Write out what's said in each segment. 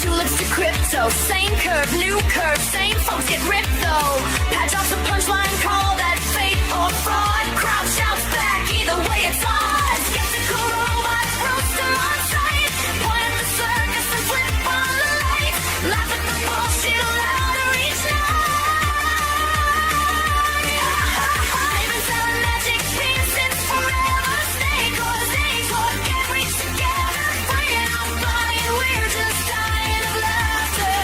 tulips to crypto. Same curve, new curve, same folks get ripped though. Patch off the punchline, call that fake or fraud. Crowd shouts back, either way it's on. Skeptical robots roast them on sight. Point at the circus and flip on the light. Laugh at the bullshit louder each night. Even selling magic beans since forever. Snake or snakes or can't reach together. Bringing out money, we're just dying of laughter.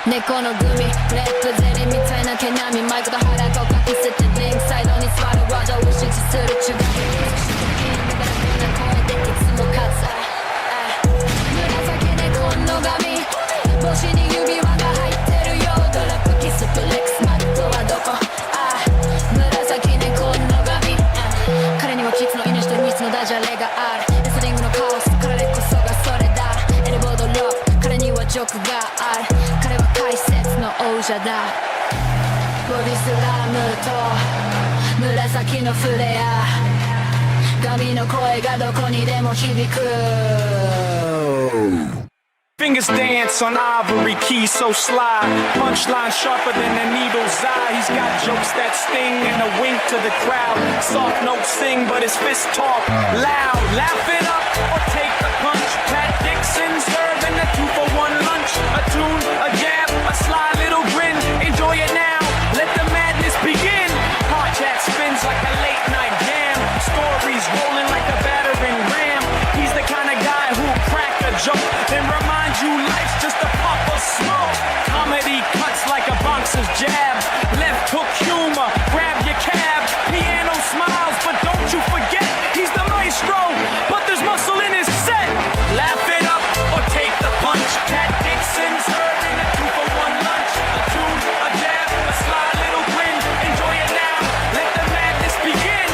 猫のグミレッドゼリーみたいな毛並みマイクと腹とかき捨ててリンクサイドに座るワードを指示する中学だからこんな声でいつも勝つ紫猫の髪帽子に指輪が入ってるよドラップキスフレックスマットはどこ紫猫の髪彼にはキッズの命と密のダジャレがあるレスリングのカオス彼こそがそれだエルボードロープ彼にはジョークがある彼は解説の王者だボディスラムと紫のフレア髪の声がどこにでも響く Fingers dance on ivory keys so sly. Punchline sharper than a needle's eye. He's got jokes that sting and a wink to the crowd. Soft notes sing, but his fists talk loud. Laugh it up or take the punch. Pat Dixon serving a 2-for-1 lunch. A tune, a jab, a sly little grin. Enjoy it now. Let the madness begin. Hard chat spins like a late night jam. Stories rolling like a battering ram. He's the kind of guy who'll crack a joke, then remind you life's just a puff of smoke. Comedy cuts like a boxer's jab. Left hook humor, grab your cab. Piano smiles, but don't you forget he's the maestro. But there's muscle in his set. Laugh it up or take the punch. Pat Dixon serving a 2-for-1 lunch. A tune, a jab, a sly little grin. Enjoy it now. Let the madness begin.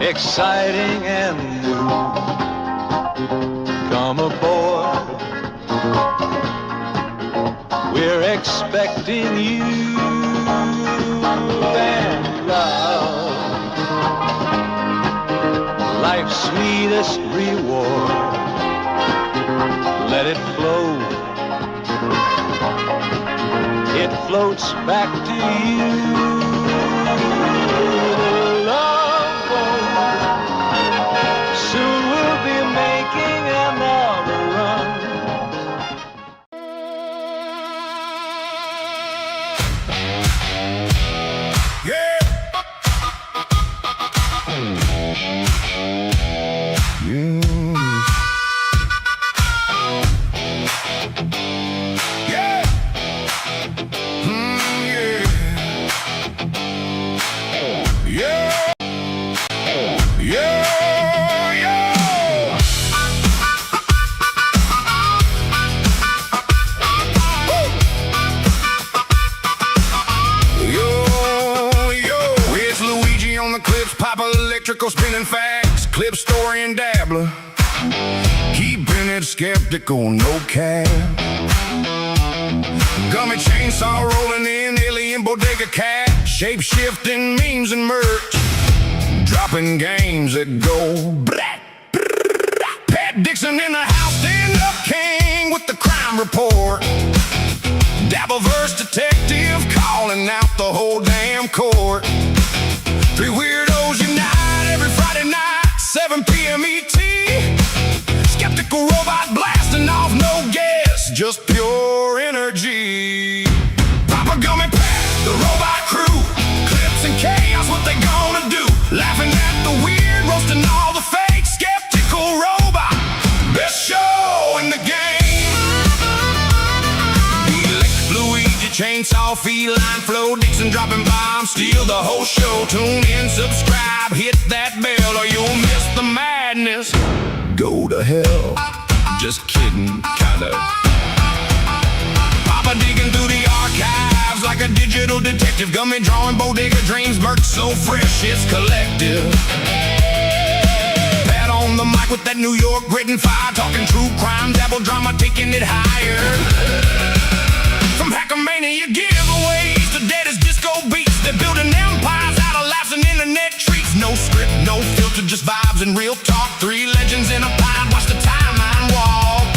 Exciting and new. Come aboard. We're expecting you and love. Life's sweetest reward. Let it flow. It floats back to you. Soon we'll be making another run. Yeah. Yeah. Yeah. Yeah. Yo, it's Luigi on the clips, Papa Electrical spinning facts, clip story and dabbler. Keeping it skeptical, no cap. Gummy chainsaw rolling in, alien bodega cat, shape shifting memes and merch, dropping games that go brat. Pat Dixon in the house, stand up king with the crime report. Dabbleverse detective calling out the whole damn court. Three weirdos unite every Friday night, 7 p.m. ET. Skeptical robot blasting off, no guess, just pure energy. Papa Gummy Pat, the robot crew, clips and chaos, what they gonna do? Laughing at the weird, roasting all the fake. Skeptical robot, best show in the game. Luigi, chainsaw, feline flow, Dixon dropping bombs, steal the whole show. Tune in, subscribe, hit that bell, or you'll miss the madness. Go to hell. Just kidding, kinda. Papa digging through the archives like a digital detective. Gummy drawing bodega dreams, merch so fresh it's collective. Pat on the mic with that New York grit and fire, talking true crime, dabble drama, taking it higher. From Hackamania giveaways to dead as disco beats, they're building empires out of laughs and internet treats. No script, no filter, just vibes and real talk. Three legends in a pod, watch the timeline walk.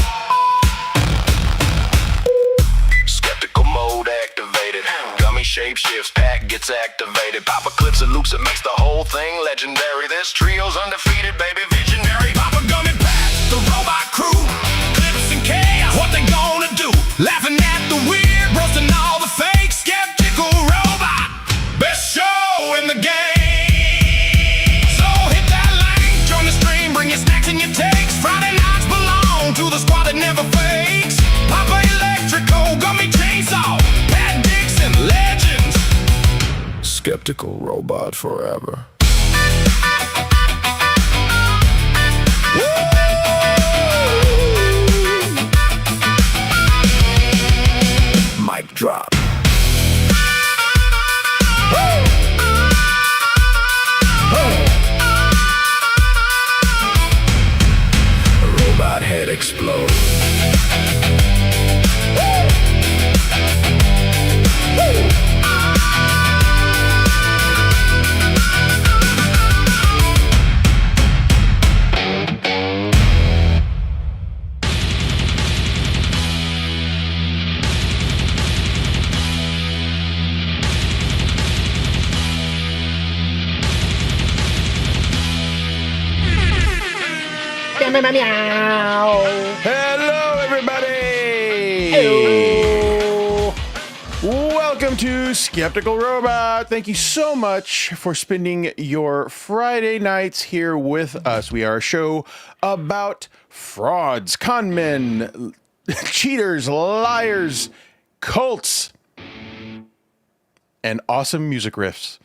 Skeptical mode activated, Gummy shape shifts, Pat gets activated. Papa clips and loops, it makes the whole thing legendary. This trio's undefeated, baby, visionary. Papa Gummy Pat, the robot crew, clips and chaos, what they gonna do? Laughing at the weird, roasting all the fake. Skeptical robot, best show in the game. So hit that link, join the stream, bring your snacks and your takes. Friday nights belong to the squad that never fakes. Papa Electrical, Gummy chainsaw, Pat Dixon, legends. Skeptical robot forever. Mic drop. Robot head explode. Hello, everybody! Hello! Welcome to Skeptical Robot. Thank you so much for spending your Friday nights here with us. We are a show about frauds, con men, cheaters, liars, cults, and awesome music riffs.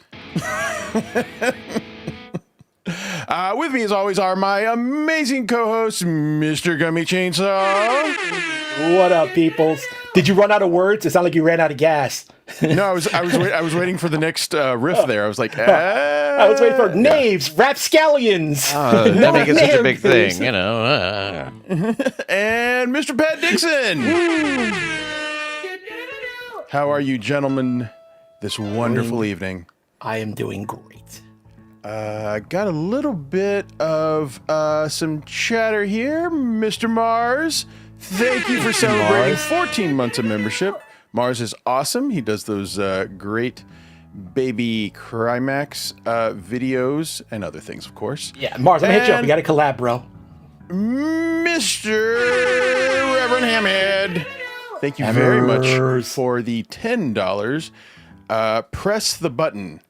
With me, as always, are my amazing co-hosts, Mr. Gummy Chainsaw. What up, peoples? Did you run out of words? It sounded like you ran out of gas. No, I was waiting for the next riff there. I was like, I was waiting for knaves, rapscallions. That makes it such a big thing, you know. And Mr. Pat Dixon. How are you, gentlemen, this wonderful evening? I am doing great. Got a little bit of some chatter here. Mr. Mars, thank you for celebrating 14 months of membership. Mars is awesome. He does those great baby Crimax videos and other things, of course. Yeah, Mars, I'm gonna hit you up. We got to collab, bro. Mr. Reverend Hamhead, thank you very much for the $10. press the button.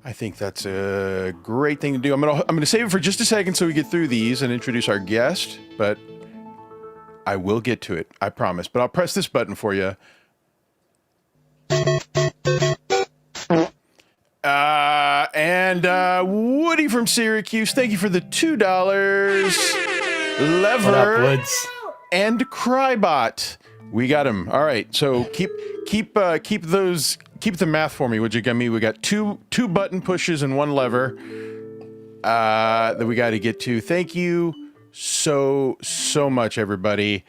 I think that's a great thing to do. I'm gonna save it for just a second so we get through these and introduce our guest, but I will get to it, I promise. But I'll press this button for you. And Woody from Syracuse, thank you for the $2. Lever What up, Woods? and Crybot. We got him. All right. So keep the math for me, would you, Gummi? We got two button pushes and one lever that we got to get to. Thank you so much, everybody.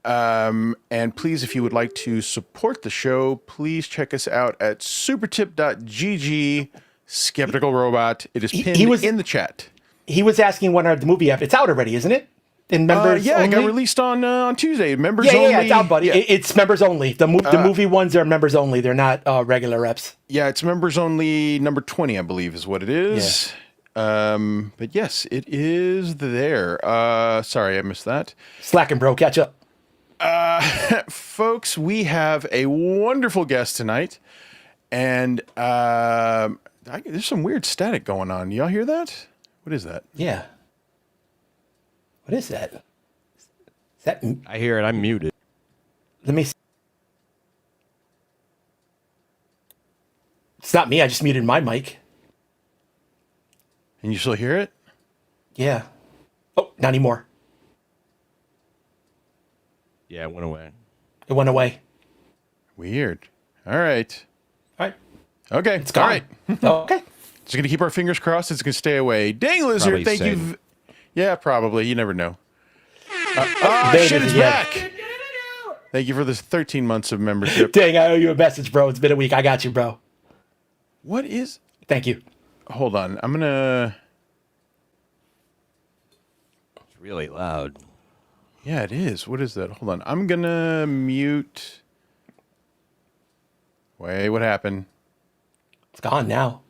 And please, if you would like to support the show, please check us out at supertip.gg. Skeptical Robot. It is pinned in the chat. He was asking when the movie it's out already, isn't it? In members yeah, only? it got released on Tuesday. Members only. Yeah, it's out, buddy. Yeah. It's members only. The movie ones are members only. They're not regular reps. Yeah, it's members only. Number 20, I believe, is what it is. Yeah. But yes, it is there. Sorry, I missed that. Slacking, bro. Catch up. Folks, we have a wonderful guest tonight, and there's some weird static going on. Y'all hear that? What is that? Yeah. What is that? Is that? I hear it. I'm muted. Let me see. It's not me. I just muted my mic. And you still hear it? Yeah. Oh, not anymore. Yeah, it went away. It went away. Weird. All right. All right. Okay. It's gone. All right. Okay. Just going to keep our fingers crossed. It's going to stay away. Dang, Lizard. Probably Thank Satan. you. Yeah, probably. You never know. There Shit it is is again. back. Thank you for this 13 months of membership. Dang, I owe you a message, bro. It's been a week. I got you, bro. What is... Thank you. Hold on. I'm going to... It's really loud. Yeah, it is. What is that? Hold on. I'm going to mute... Wait, what happened? It's gone now.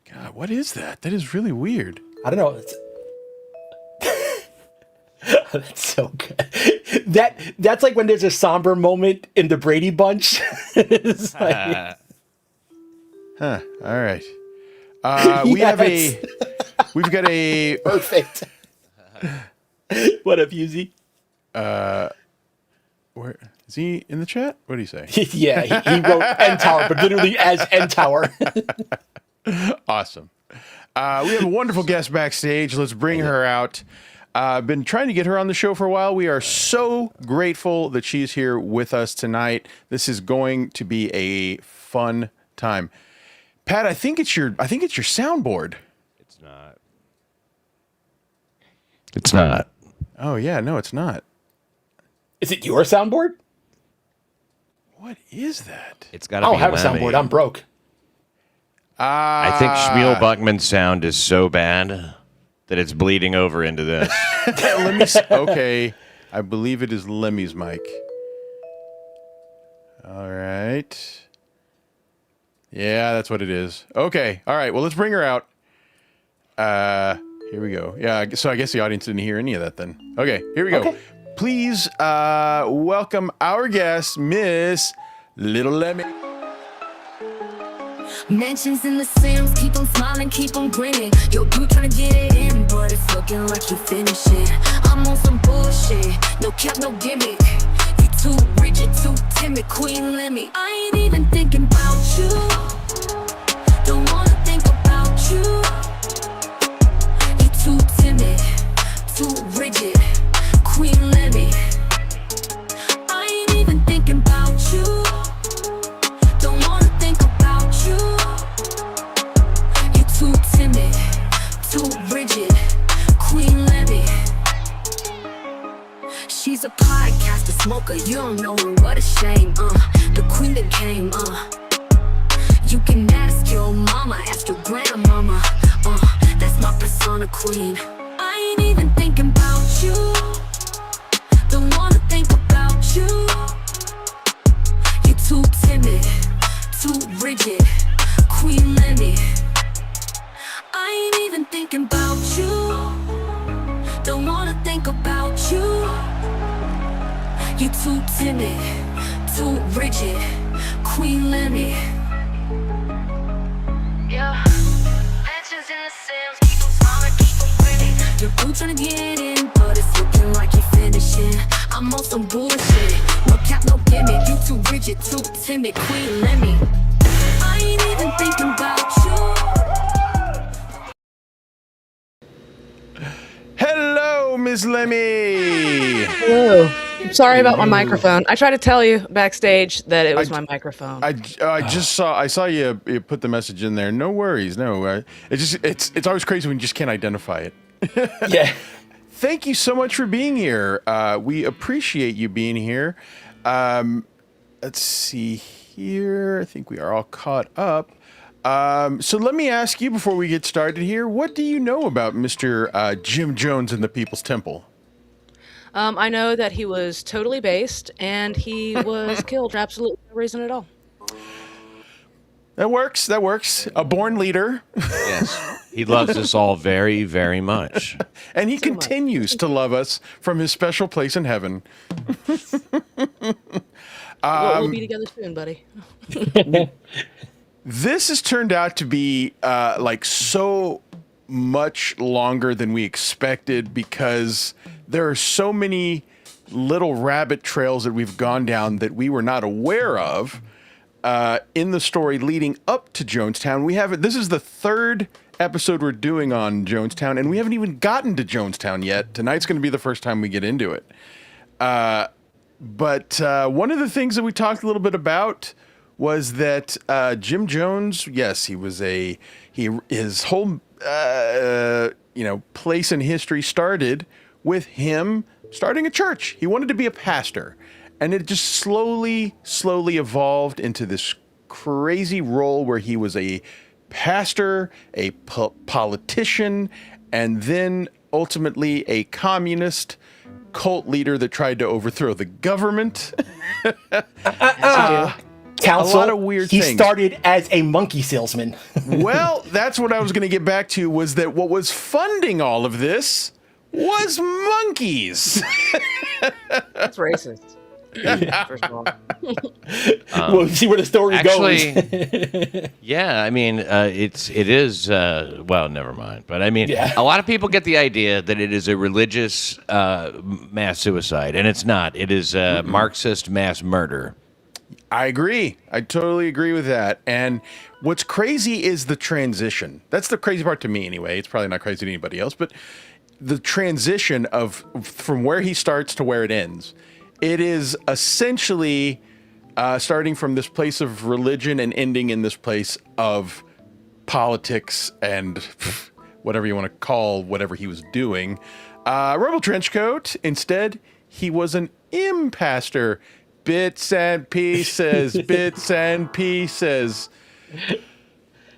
God, what is that? That is really weird. I don't know. That's so good. That's like when there's a somber moment in the Brady Bunch. It's like, Huh. All right. We've got a... perfect. What up, Yuzi? Where is he in the chat? What did he say? Yeah, he wrote N Tower, but literally as N Tower. Awesome. We have a wonderful guest backstage. Let's bring her out. I've been trying to get her on the show for a while. We are so grateful that she's here with us tonight. This is going to be a fun time. Pat, I think it's your soundboard. It's not. It's not. Oh yeah, no, it's not. Is it your soundboard? What is that? It's got I to be don't have a LEMMI. soundboard. I'm broke. I think Shmuel Buckman's sound is so bad that it's bleeding over into this. Let me see. Okay, I believe it is Lemmy's mic. All right. Yeah, that's what it is. Okay. All right. Well, let's bring her out. Here we go. Yeah. So I guess the audience didn't hear any of that then. Okay. Here we go. Okay. Please welcome our guest, Miss Little Lemmy. Mentions in the Sims, keep on smiling, keep on grinning. Yo, you tryna get it in, but it's looking like you finish it. I'm on some bullshit, no cap, no gimmick. You too rigid, too timid, Queen Lemmy. I ain't even thinking about you. Don't wanna think about you. You too timid, too rigid, Queen Lemmy. I ain't even thinking about you. Don't wanna think about you. You too timid, too rigid, Queen Lemmy. She's a podcaster, smoker, you don't know her, what a shame, the queen that came, You can ask your mama, ask your grandmama, that's my persona queen. I ain't even thinking about you. Don't wanna think about you. You too timid, too rigid, Queen Lemmy. I ain't even thinking about you. Don't wanna think about you. You too timid, too rigid, Queen LEMMI. Yeah, pensions in the Sims, keep them smaller, keep them pretty. You're blue trying to get in, but it's looking like you're finishing. I'm on some bullshit, no cap, no gimmick. You too rigid, too timid, Queen LEMMI. I ain't even thinking about you. Hello, Ms. LEMMI. Hello. I'm sorry about my microphone. I tried to tell you backstage that it was my microphone. I saw you put the message in there. No worries, no. It's always crazy when you just can't identify it. Yeah. Thank you so much for being here. We appreciate you being here. Let's see here. I think we are all caught up. So let me ask you before we get started here, what do you know about Mr. Jim Jones and the People's Temple? I know that he was totally based and he was killed for absolutely no reason at all. That works. A born leader. Yes. He loves us all very, very much. And he continues to love us from his special place in heaven. We'll be together soon, buddy. This has turned out to be like so much longer than we expected because there are so many little rabbit trails that we've gone down that we were not aware of in the story leading up to Jonestown. This is the third episode we're doing on Jonestown, and we haven't even gotten to Jonestown yet. Tonight's going to be the first time we get into it. But one of the things that we talked a little bit about was that Jim Jones, yes, his whole place in history started with him starting a church. He wanted to be a pastor, and it just slowly evolved into this crazy role where he was a pastor, a politician, and then ultimately a communist cult leader that tried to overthrow the government. Council, a lot of weird he things. started as a monkey salesman. Well, that's what I was going to get back to, was that what was funding all of this was monkeys. That's racist. First of all. We'll see where the story goes. Yeah, I mean, it is, well, never mind. But I mean, Yeah. a lot of people get the idea that it is a religious mass suicide, and it's not. It is Marxist mass murder. I agree. I totally agree with that. And what's crazy is the transition. That's the crazy part to me anyway. It's probably not crazy to anybody else, but the transition from where he starts to where it ends. It is essentially starting from this place of religion and ending in this place of politics and whatever you want to call whatever he was doing. Rebel Trenchcoat, instead, he was an impastor. Bits and pieces, bits and pieces.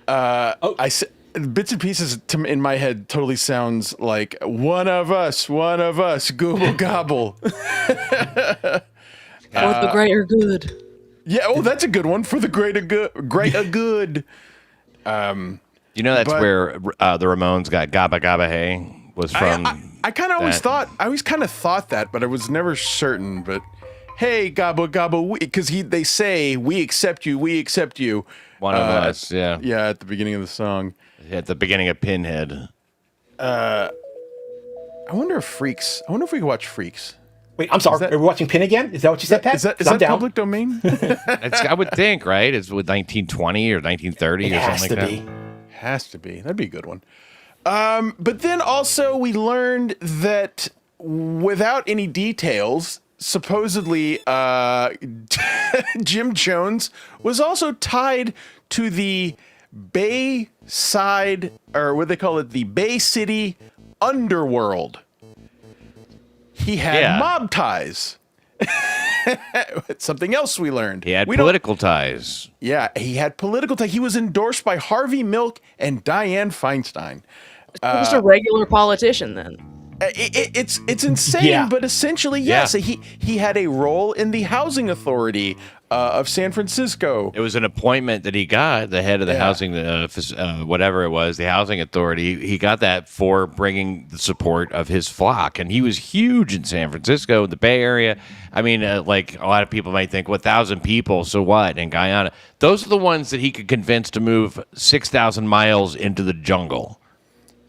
Bits and pieces in my head totally sounds like one of us, gobble gobble. For the greater good. Yeah, oh, that's a good one. For the greater good. You know, that's where the Ramones got Gabba Gabba Hey was from. I kind of always kind of thought that, but I was never certain. But hey, gobble gobble, because they say we accept you. One of us, yeah. Yeah, at the beginning of the song. At the beginning of Pinhead. I wonder if we could watch Freaks. Wait, I'm sorry. Are we watching Pin again? Is that what you said, Pat? Is that public domain? I would think, right? It's with 1920 or 1930 or something like that. Has to be. That'd be a good one. But then also we learned that without any details, supposedly Jim Jones was also tied to the Bay Side, or what they call it, the Bay City underworld. He had mob ties. It's something else we learned. He had political ties. Yeah, he had political ties. He was endorsed by Harvey Milk and Dianne Feinstein. Just a regular politician then. It's insane, Yeah. but essentially, yes, he had a role in the housing authority of San Francisco. It was an appointment that he got, the head of the housing, whatever it was, the housing authority. He got that for bringing the support of his flock, and he was huge in San Francisco, the Bay Area. I mean, like a lot of people might think, 1,000 people, so what? In Guyana, those are the ones that he could convince to move 6,000 miles into the jungle.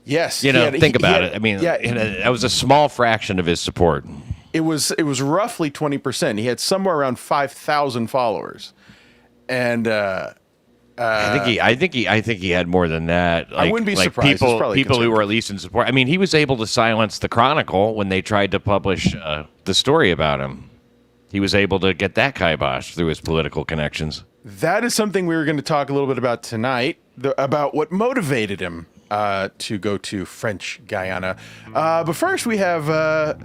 Yes, Think about it. I mean, that was a small fraction of his support. It was roughly 20%. He had somewhere around 5,000 followers, and I think he had more than that. I wouldn't be surprised. People who were at least in support. I mean, he was able to silence the Chronicle when they tried to publish the story about him. He was able to get that kibosh through his political connections. That is something we were going to talk a little bit about tonight, about what motivated him to go to French Guyana. But first, we have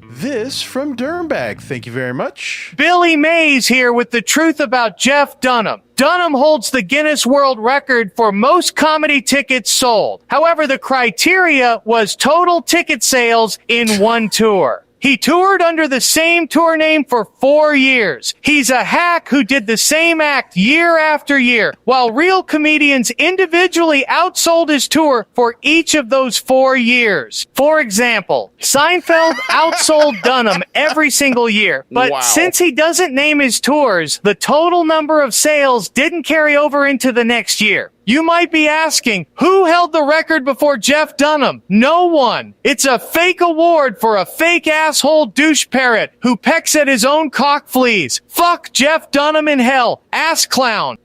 this from Dirnbag. Thank you very much. Billy Mays here with the truth about Jeff Dunham. Dunham holds the Guinness World Record for most comedy tickets sold. However, the criteria was total ticket sales in one tour. He toured under the same tour name for 4 years. He's a hack who did the same act year after year, while real comedians individually outsold his tour for each of those 4 years. For example, Seinfeld outsold Dunham every single year, but since he doesn't name his tours, the total number of sales didn't carry over into the next year. You might be asking, who held the record before Jeff Dunham? No one. It's a fake award for a fake asshole douche parrot who pecks at his own cock fleas. Fuck Jeff Dunham in hell. Ass clown.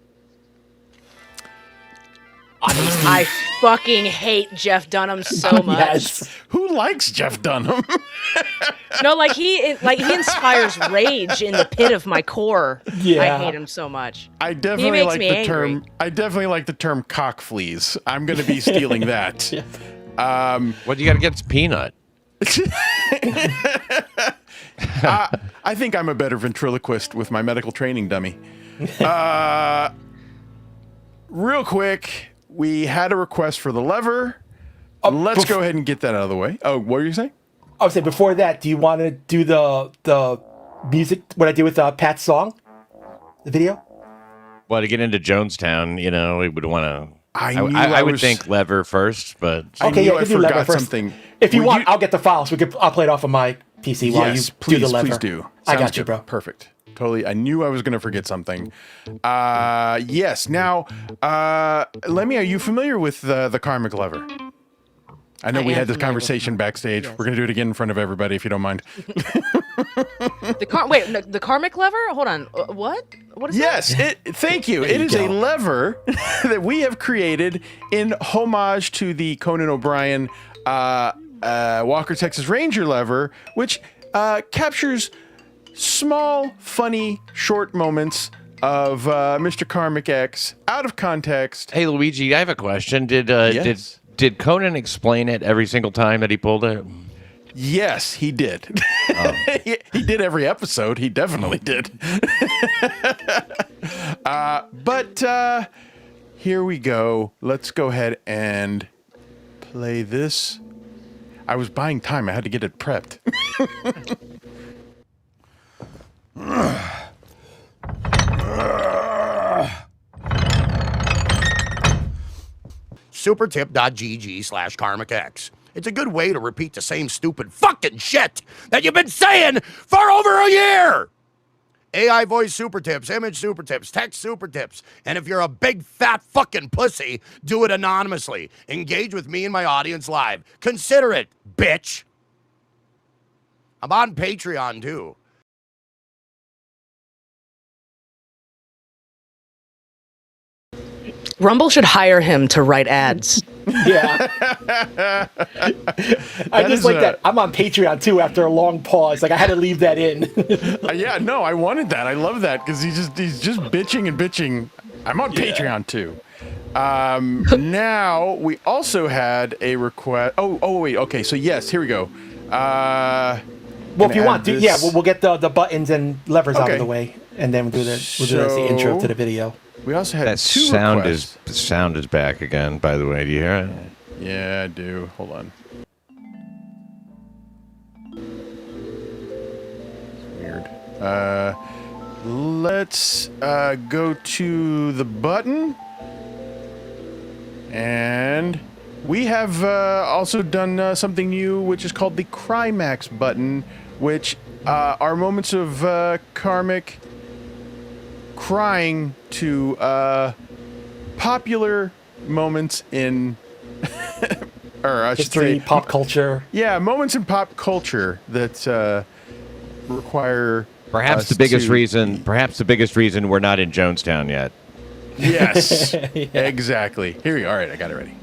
I fucking hate Jeff Dunham so much. Yes. Who likes Jeff Dunham? No, he inspires rage in the pit of my core. Yeah. I hate him so much. I definitely makes like me the angry. term. I definitely like the term cock fleas. I'm going to be stealing that. What do you got against Peanut? I think I'm a better ventriloquist with my medical training, dummy. Real quick, we had a request for the lever. Let's go ahead and get that out of the way. Oh, what were you saying? I would say before that, do you want to do the music, what I did with Pat's song? The video? Well, to get into Jonestown, we would want to. I would think lever first, but Okay, I you can do lever forgot first. something. If you Will want, I'll get the files. I'll play it off of my PC while Yes, you please, do the lever. please do. I Sounds got you, good. bro. Perfect. Totally. I knew I was going to forget something. Yes. Now, Lemmy, are you familiar with the karmic lever? I know we had this conversation backstage. We're going to do it again in front of everybody, if you don't mind. The karmic lever? Hold on. What? What is Yes. Thank you. It is a lever that we have created in homage to the Conan O'Brien Walker Texas Ranger lever, which captures small, funny, short moments of Mr. Karmic X out of context. Hey, Luigi, I have a question. Yes. Did Conan explain it every single time that he pulled it? Yes, he did. He did every episode. He definitely did. But here we go. Let's go ahead and play this. I was buying time. I had to get it prepped. supertip.gg/karmicx. It's a good way to repeat the same stupid fucking shit that you've been saying for over a year. AI voice super tips, image super tips, text super tips. And if you're a big fat fucking pussy, do it anonymously. Engage with me and my audience live. Consider it, bitch. I'm on Patreon too. Rumble should hire him to write ads. Yeah. I just like that. I'm on Patreon too after a long pause. Like I had to leave that in. Yeah, no, I wanted that. I love that because he's just bitching and bitching. I'm on Patreon too. Now we also had a request. Oh wait. Okay, so yes, here we go. Well, if you want, we'll get the buttons and levers out of the way, and then we'll do the intro to the video. We also had that two sound requests. the sound is back again. By the way, do you hear it? Yeah, I do. Hold on. Let's go to the button. And we have also done something new, which is called the Crimax button, which are moments of karmic crying to popular moments in or I should History, say pop culture. Yeah, moments in pop culture that require Perhaps us the biggest to- reason we're not in Jonestown yet. Yes, exactly. Here we go. All right, I got it ready.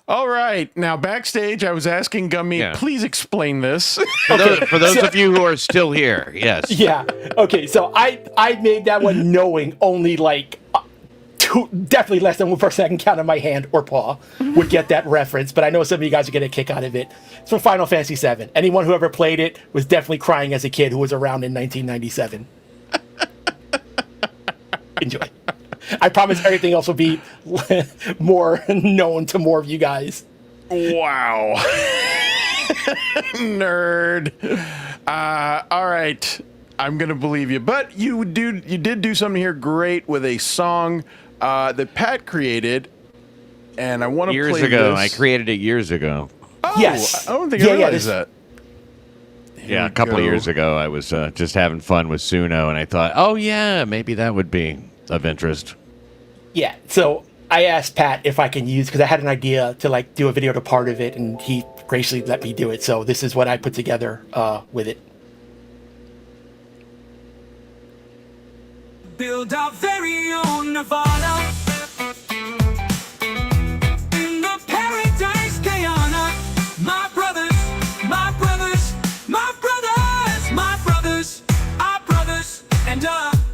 All right. Now, backstage, I was asking Gummi, Yeah. please explain this. For those of you who are still here, yes. Yeah. Okay. So I made that one knowing only like definitely less than one person I can count on my hand or paw would get that reference. But I know some of you guys are getting a kick out of it. It's from Final Fantasy VII. Anyone who ever played it was definitely crying as a kid who was around in 1997. Enjoy. I promise everything else will be more known to more of you guys. Wow. Nerd. All right. I'm going to believe you. But you did do something here great with a song that Pat created. And I want to play Years ago. this. I created it years ago. Oh, Yes. I don't think I realized this- that. Yeah, we a couple of go. years ago, I was just having fun with Suno, and I thought, oh, yeah, maybe that would be of interest. Yeah, so I asked Pat if I can use, because I had an idea to like do a video to part of it, and he graciously let me do it. So this is what I put together with it. Build our very own Nirvana in the paradise Guyana. My brothers, my brothers, my brothers, my brothers, our brothers, and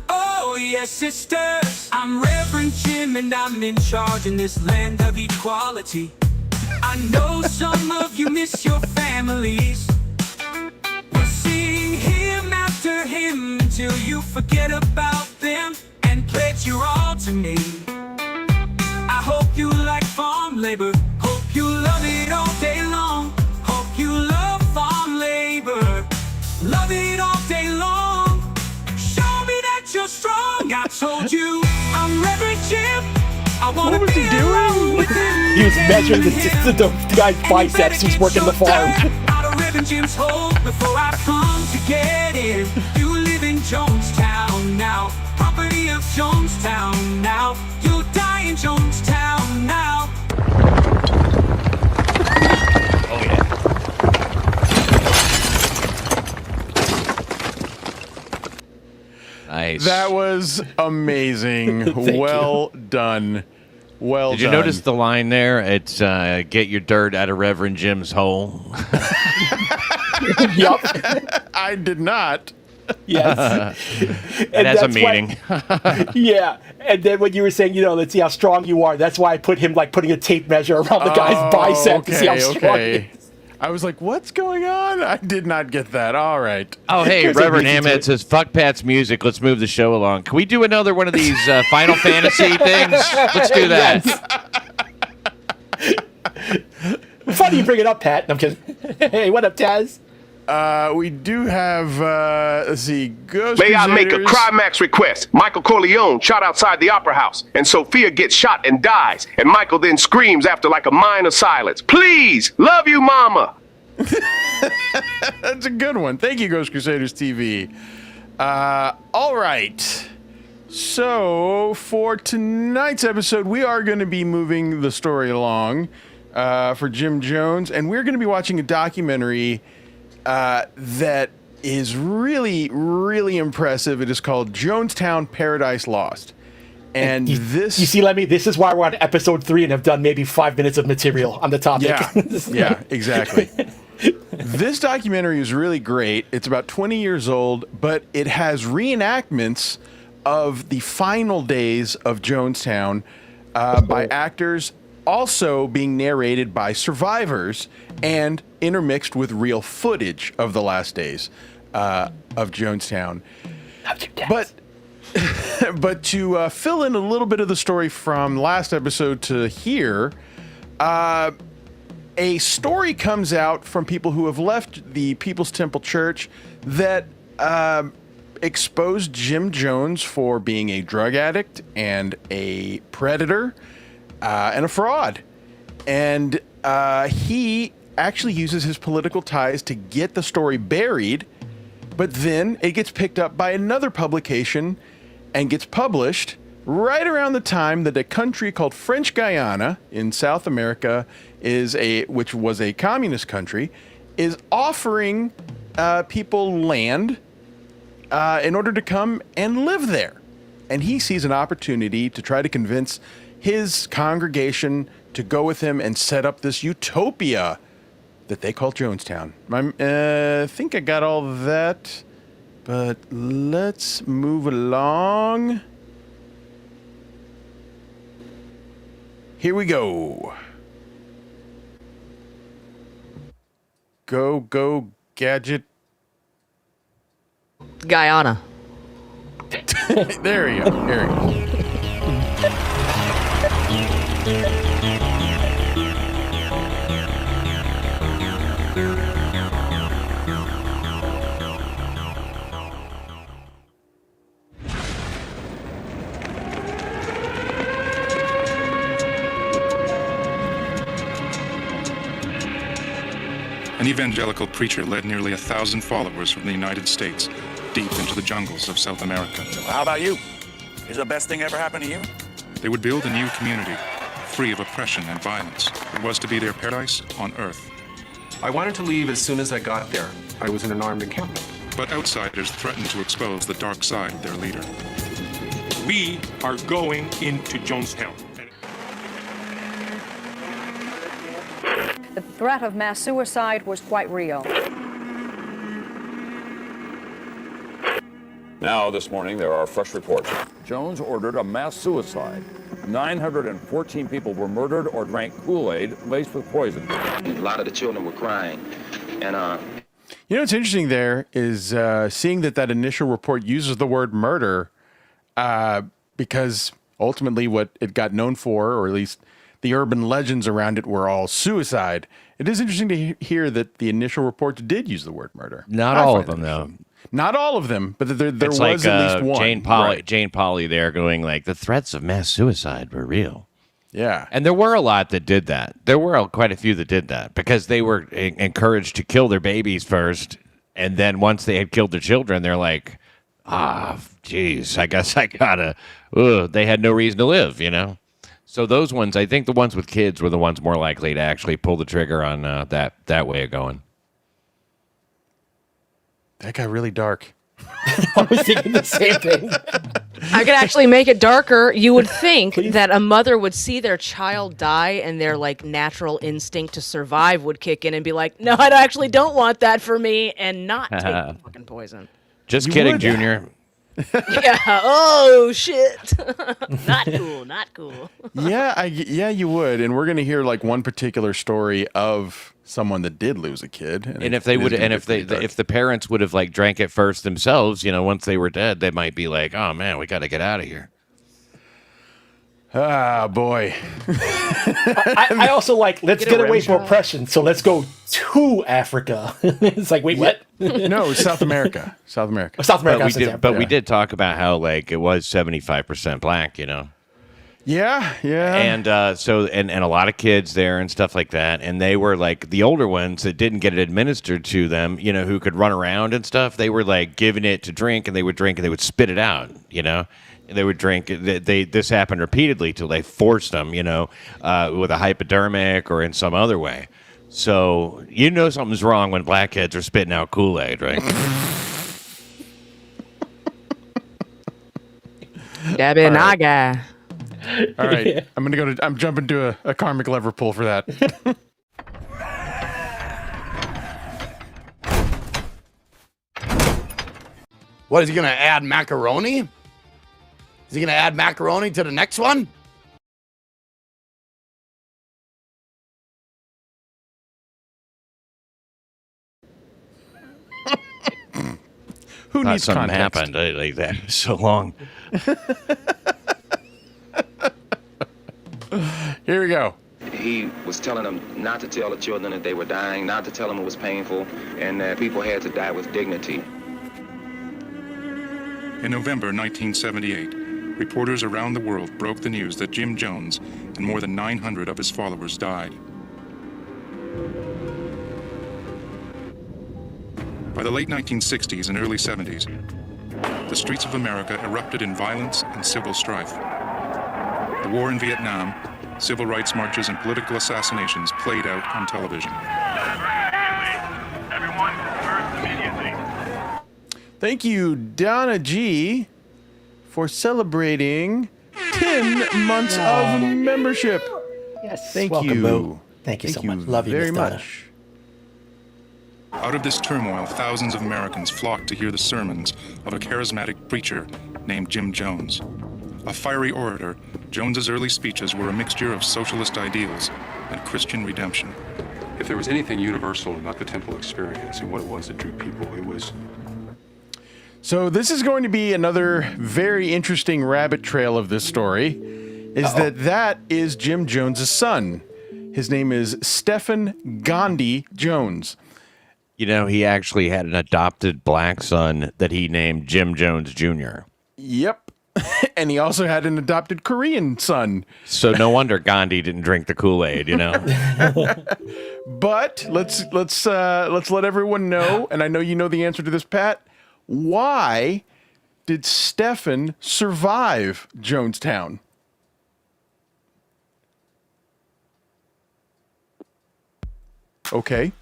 oh yes, sisters. I'm Reverend Jim, and I'm in charge in this land of equality. I know some of you miss your families. We'll sing hymn after hymn until you forget about them and pledge your all to me. I hope you like farm labor. Hope you love it all day long. Hope you love farm labor. Love it all day long. Show me that you're strong. I told you I'm Reverend Jim. I wanna What was be he doing? alone with him. He was measuring the guy's biceps who's working the farm. Out of Reverend Jim's hole before I come to get him. You live in Jonestown now, property of Jonestown now. You'll die in Jonestown now. Oh, yeah. Nice. That was amazing. Thank Well done. Well Did you done. notice the line there? It's get your dirt out of Reverend Jim's hole. Yup. I did not. Yes. It has a that's why- meaning. Yeah. And then when you were saying, let's see how strong you are, that's why I put him like putting a tape measure around the guy's bicep to see how strong he is. I was like, what's going on? I did not get that. All right. Oh, hey, Here's a Reverend music Ahmed tape. says, fuck Pat's music. Let's move the show along. Can we do another one of these Final Fantasy things? Let's do that. Funny you bring it up, Pat. No, I'm kidding. Hey, what up, Taz? We do have, let's see, Ghost May I make a Crusaders. climax request? Michael Corleone shot outside the opera house, and Sophia gets shot and dies, and Michael then screams after like a mine of silence. Please, love you, mama. That's a good one. Thank you, Ghost Crusaders TV. All right. So, for tonight's episode, we are going to be moving the story along for Jim Jones, and we're going to be watching a documentary that is really, really impressive. It is called Jonestown Paradise Lost. And You this... see, Lemmy, this is why we're on episode 3 and have done maybe 5 minutes of material on the topic. Yeah, exactly. This documentary is really great. It's about 20 years old, but it has reenactments of the final days of Jonestown by actors, also being narrated by survivors and intermixed with real footage of the last days of Jonestown. But to fill in a little bit of the story from last episode to here, a story comes out from people who have left the People's Temple Church that exposed Jim Jones for being a drug addict and a predator and a fraud. And he actually uses his political ties to get the story buried, but then it gets picked up by another publication and gets published right around the time that a country called French Guyana in South America which was a communist country, is offering people land in order to come and live there. And he sees an opportunity to try to convince his congregation to go with him and set up this utopia that they call Jonestown. I think I got all of that, but let's move along. Here we go. Go, gadget. Guyana. There you go. There you go. An evangelical preacher led nearly 1,000 followers from the United States deep into the jungles of South America. How about you? Is the best thing ever happened to you? They would build a new community, free of oppression and violence. It was to be their paradise on earth. I wanted to leave as soon as I got there. I was in an armed encampment. But outsiders threatened to expose the dark side of their leader. We are going into Jonestown. The threat of mass suicide was quite real. Now, this morning, there are fresh reports. Jones ordered a mass suicide. 914 people were murdered or drank Kool-Aid laced with poison. A lot of the children were crying. And You know what's interesting there is seeing that initial report uses the word murder because ultimately what it got known for, or at least the urban legends around it, were all suicide. It is interesting to hear that the initial reports did use the word murder. Not all of them, though. Not all of them, but there It's was like, at least one. Jane Pauley there going like, the threats of mass suicide were real. Yeah. And there were a lot that did that. There were quite a few that did that because they were encouraged to kill their babies first. And then once they had killed their children, they're like, geez, I guess I gotta, they had no reason to live, you know? So those ones, I think the ones with kids were the ones more likely to actually pull the trigger on that way of going. That got really dark. I was thinking the same thing. I could actually make it darker. You would think that a mother would see their child die and their like natural instinct to survive would kick in and be like, no, I actually don't want that for me, and not take the fucking poison. Just kidding, Junior. Yeah. Oh shit. Not cool. Not cool. Yeah, you would. And we're gonna hear like one particular story of someone that did lose a kid. And if they would, and if the parents would have like drank it first themselves, once they were dead, they might be like, "Oh man, we got to get out of here." Ah, boy. I also like, let's get away from oppression, so let's go to Africa. It's like, wait, what? No, South America. South America. South America. We did talk about how like it was 75% black, Yeah. And and a lot of kids there and stuff like that, and they were like the older ones that didn't get it administered to them, who could run around and stuff. They were like giving it to drink, and they would drink and they would spit it out, And they would drink. This happened repeatedly till they forced them, with a hypodermic or in some other way. So something's wrong when black kids are spitting out Kool-Aid, right? Debbie Naga. All right, I'm jumping to a karmic lever pull for that. What, is he going to add macaroni? Is he going to add macaroni to the next one? Who needs something context? happened like that so long. Here we go. He was telling them not to tell the children that they were dying, not to tell them it was painful, and that people had to die with dignity. In November 1978, reporters around the world broke the news that Jim Jones and more than 900 of his followers died. By the late 1960s and early 70s, the streets of America erupted in violence and civil strife. The war in Vietnam, civil rights marches, and political assassinations played out on television. Thank you, Donna G, for celebrating 10 months of membership. Yes. Thank Welcome, you. Bo. Thank you so much. Love you, very Miss Donna. much. Out of this turmoil, thousands of Americans flocked to hear the sermons of a charismatic preacher named Jim Jones. A fiery orator, Jones's early speeches were a mixture of socialist ideals and Christian redemption. If there was anything universal about the temple experience and what it was that drew people, it was... So this is going to be another very interesting rabbit trail of this story, is that is Jim Jones's son. His name is Stephen Gandhi Jones. He actually had an adopted black son that he named Jim Jones Jr. Yep. And he also had an adopted Korean son. So no wonder Gandhi didn't drink the Kool-Aid, But let's let everyone know, and I know you know the answer to this, Pat. Why did Stephen survive Jonestown? Okay.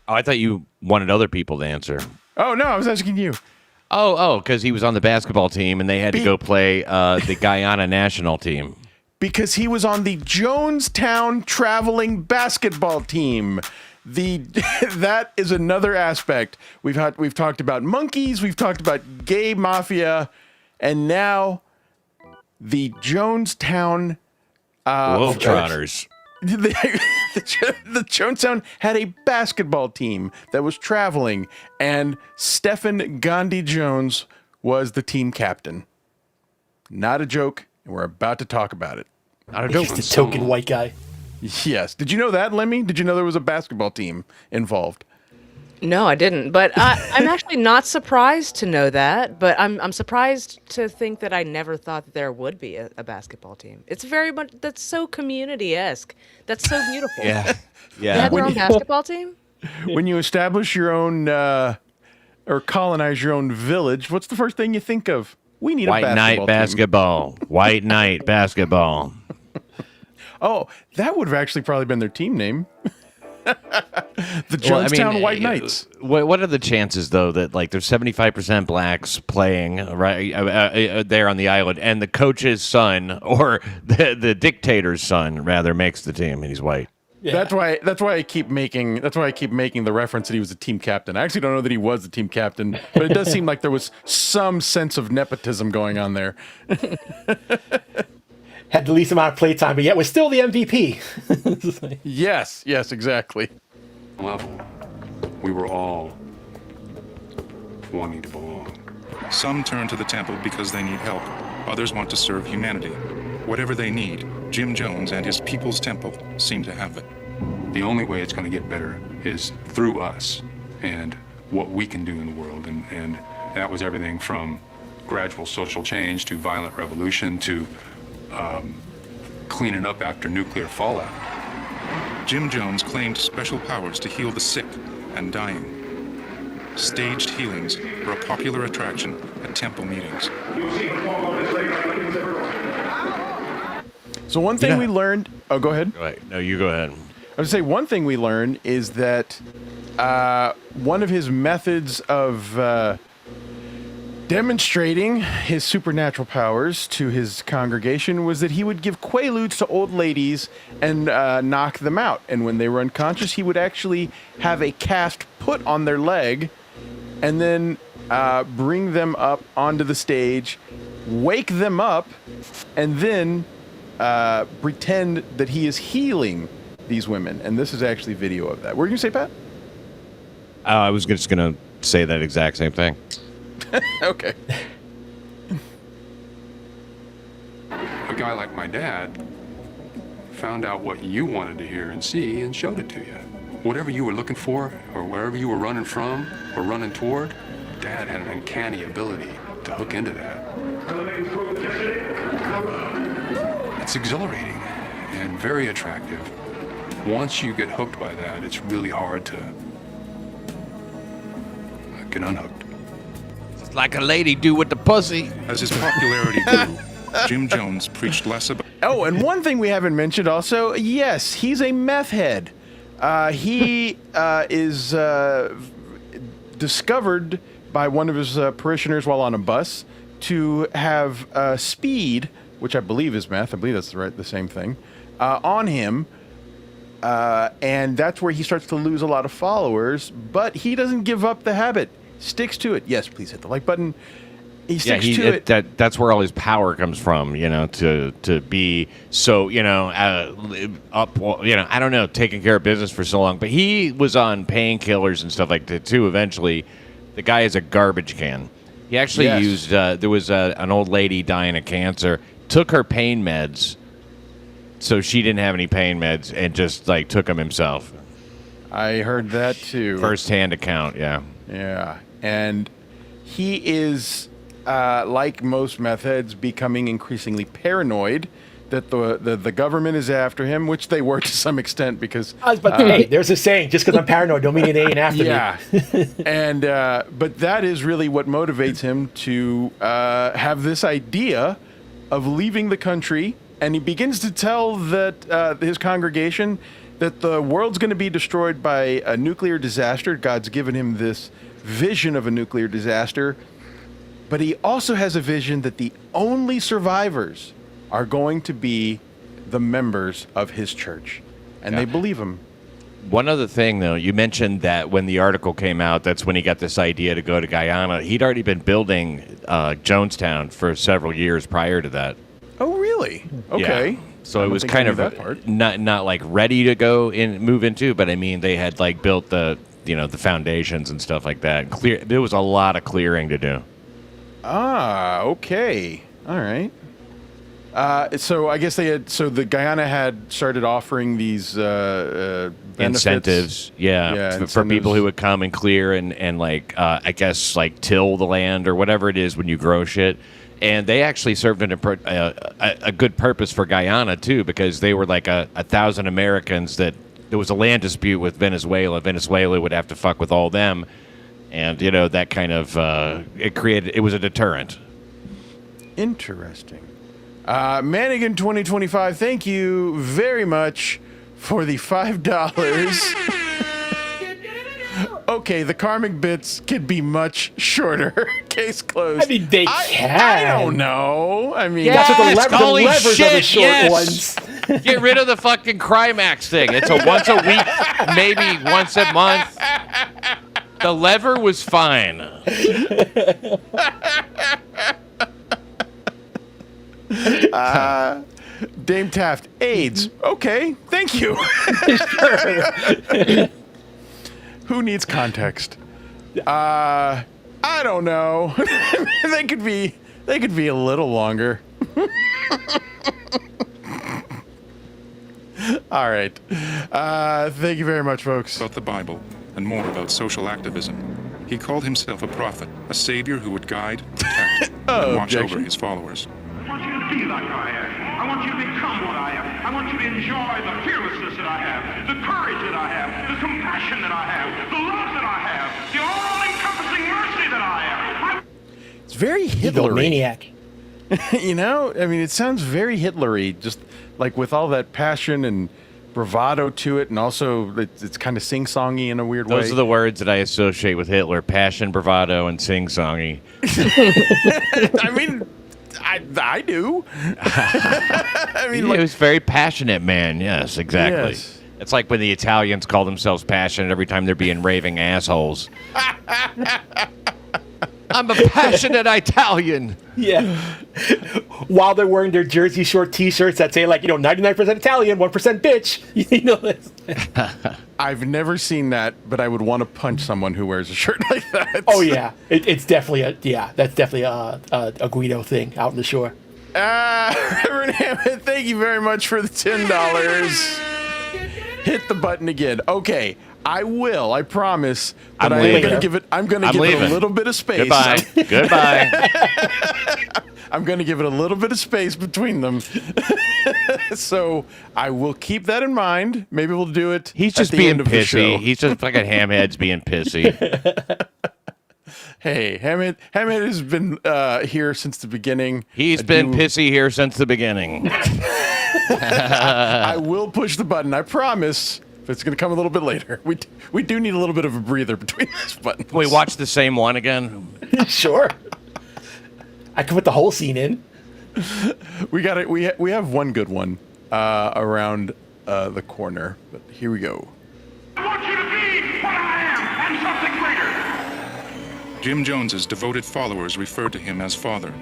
I thought you wanted other people to answer. Oh, no, I was asking you. Because he was on the basketball team and they had to go play the Guyana national team. Because he was on the Jonestown traveling basketball team. That is another aspect. We've talked about monkeys, we've talked about gay mafia, and now the Jonestown Globetrotters. The Jonestown had a basketball team that was traveling, and Stephen Gandhi Jones was the team captain. Not a joke, and we're about to talk about it. Not a joke. He's the token white guy. Yes. Did you know that, Lemmy? Did you know there was a basketball team involved? No, I didn't. But I'm actually not surprised to know that. But I'm surprised to think that I never thought that there would be a basketball team. It's very much, that's so community-esque. That's so beautiful. Yeah. They have their own basketball team? When you establish your own or colonize your own village, what's the first thing you think of? We need White a Knight basketball team. basketball. White Knight basketball. Oh, that would have actually probably been their team name. The Jonestown White Knights. What are the chances, though, that like there's 75% blacks playing right there on the island, and the coach's son or the dictator's son rather makes the team, and he's white? Yeah. That's why I keep making the reference that he was the team captain. I actually don't know that he was the team captain, but it does seem like there was some sense of nepotism going on there. Had the least amount of playtime, but yet was still the MVP. Yes, exactly. Level. We were all wanting to belong. Some turn to the temple because they need help. Others want to serve humanity. Whatever they need, Jim Jones and his People's Temple seem to have it. The only way it's going to get better is through us and what we can do in the world. And that was everything from gradual social change to violent revolution to cleaning up after nuclear fallout. Jim Jones claimed special powers to heal the sick and dying. Staged healings were a popular attraction at temple meetings. So one thing we learned... Oh, go ahead. Go ahead. No, you go ahead. I was going to say, one thing we learned is that one of his methods of demonstrating his supernatural powers to his congregation was that he would give quaaludes to old ladies and knock them out. And when they were unconscious, he would actually have a cast put on their leg and then bring them up onto the stage, wake them up, and then pretend that he is healing these women. And this is actually video of that. What were you going to say, Pat? I was just going to say that exact same thing. Okay. A guy like my dad found out what you wanted to hear and see and showed it to you. Whatever you were looking for or wherever you were running from or running toward, Dad had an uncanny ability to hook into that. It's exhilarating and very attractive. Once you get hooked by that, it's really hard to get unhooked. It's like a lady do with the pussy. As his popularity grew, Jim Jones preached less about... Oh, and one thing we haven't mentioned also, yes, he's a meth head. He is discovered by one of his parishioners while on a bus to have speed, which I believe is meth. I believe that's the same thing, on him. And that's where he starts to lose a lot of followers, but he doesn't give up the habit. Sticks to it. Yes, please hit the like button. He sticks to it. That's where all his power comes from, to be so, up, I don't know, taking care of business for so long. But he was on painkillers and stuff like that, too, eventually. The guy is a garbage can. He actually used, there was an old lady dying of cancer, took her pain meds, so she didn't have any pain meds, and just, took them himself. I heard that, too. First-hand account, yeah. Yeah, and he is... like most meth heads, becoming increasingly paranoid that the government is after him, which they were to some extent because... hey, there's a saying, just because I'm paranoid don't mean it ain't after me. And but that is really what motivates him to have this idea of leaving the country, and he begins to tell that his congregation that the world's going to be destroyed by a nuclear disaster. God's given him this vision of a nuclear disaster. But he also has a vision that the only survivors are going to be the members of his church. And they believe him. One other thing, though, you mentioned that when the article came out, that's when he got this idea to go to Guyana. He'd already been building Jonestown for several years prior to that. Oh, really? Okay. Yeah. So it was kind of not like ready to move into, but I mean, they had built the foundations and stuff like that. There was a lot of clearing to do. Ah, okay. All right. So I guess the Guyana had started offering these benefits. Incentives, for people who would come and clear and I guess till the land or whatever it is when you grow shit. And they actually served a good purpose for Guyana too, because they were 1,000 Americans that there was a land dispute with Venezuela. Venezuela would have to fuck with all them. And, that kind of, it was a deterrent. Interesting. Mannigan 2025, thank you very much for the $5. Okay, the karmic bits could be much shorter. Case closed. I mean, they can. I don't know. I mean, That's what Yes, the holy levers are the shit, short yes. ones. Get rid of the fucking Crimax thing. It's a once a week, maybe once a month. The lever was fine. Dame Taft, AIDS. Okay, thank you. Who needs context? I don't know. they could be a little longer. All right. Thank you very much, folks. About the Bible and more about social activism. He called himself a prophet, a savior who would guide, protect, and watch over his followers. I want you to be like I am. I want you to become what I am. I want you to enjoy the fearlessness that I have, the courage that I have, the compassion that I have, the love that I have, the all-encompassing mercy that I am. It's very Hitlery. Maniac. You know, I mean, it sounds very Hitlery, just like with all that passion and bravado to it, and also it's kind of sing-songy in a weird way. Those are the words that I associate with Hitler: passion, bravado, and sing-songy. I mean, I do. I mean, He was a very passionate man. Yes, exactly. Yes. It's like when the Italians call themselves passionate every time they're being raving assholes. I'm a passionate Italian. Yeah. While they're wearing their Jersey Shore T-shirts that say 99% Italian, 1% bitch. You know this. I've never seen that, but I would want to punch someone who wears a shirt like that. Oh yeah, it's definitely that's definitely a Guido thing out on the shore. Reverend Hammond, thank you very much for the $10. Hit the button again. Okay, I will. I promise. But I'm going to give it. I'm going to give it a little bit of space. Goodbye. Goodbye. I'm going to give it a little bit of space between them. So I will keep that in mind. Maybe we'll do it. He's just at the being end of the show. pissy. He's just fucking Hamhead's being pissy. Hey, Hammond has been here since the beginning. He's been pissy here since the beginning. I will push the button. I promise. But it's going to come a little bit later. We do need a little bit of a breather between these buttons. Can we watch the same one again? Sure. I can put the whole scene in. We got it. We have one good one around the corner. But here we go. I want you to be what I am and something greater. Jim Jones's devoted followers referred to him as Father.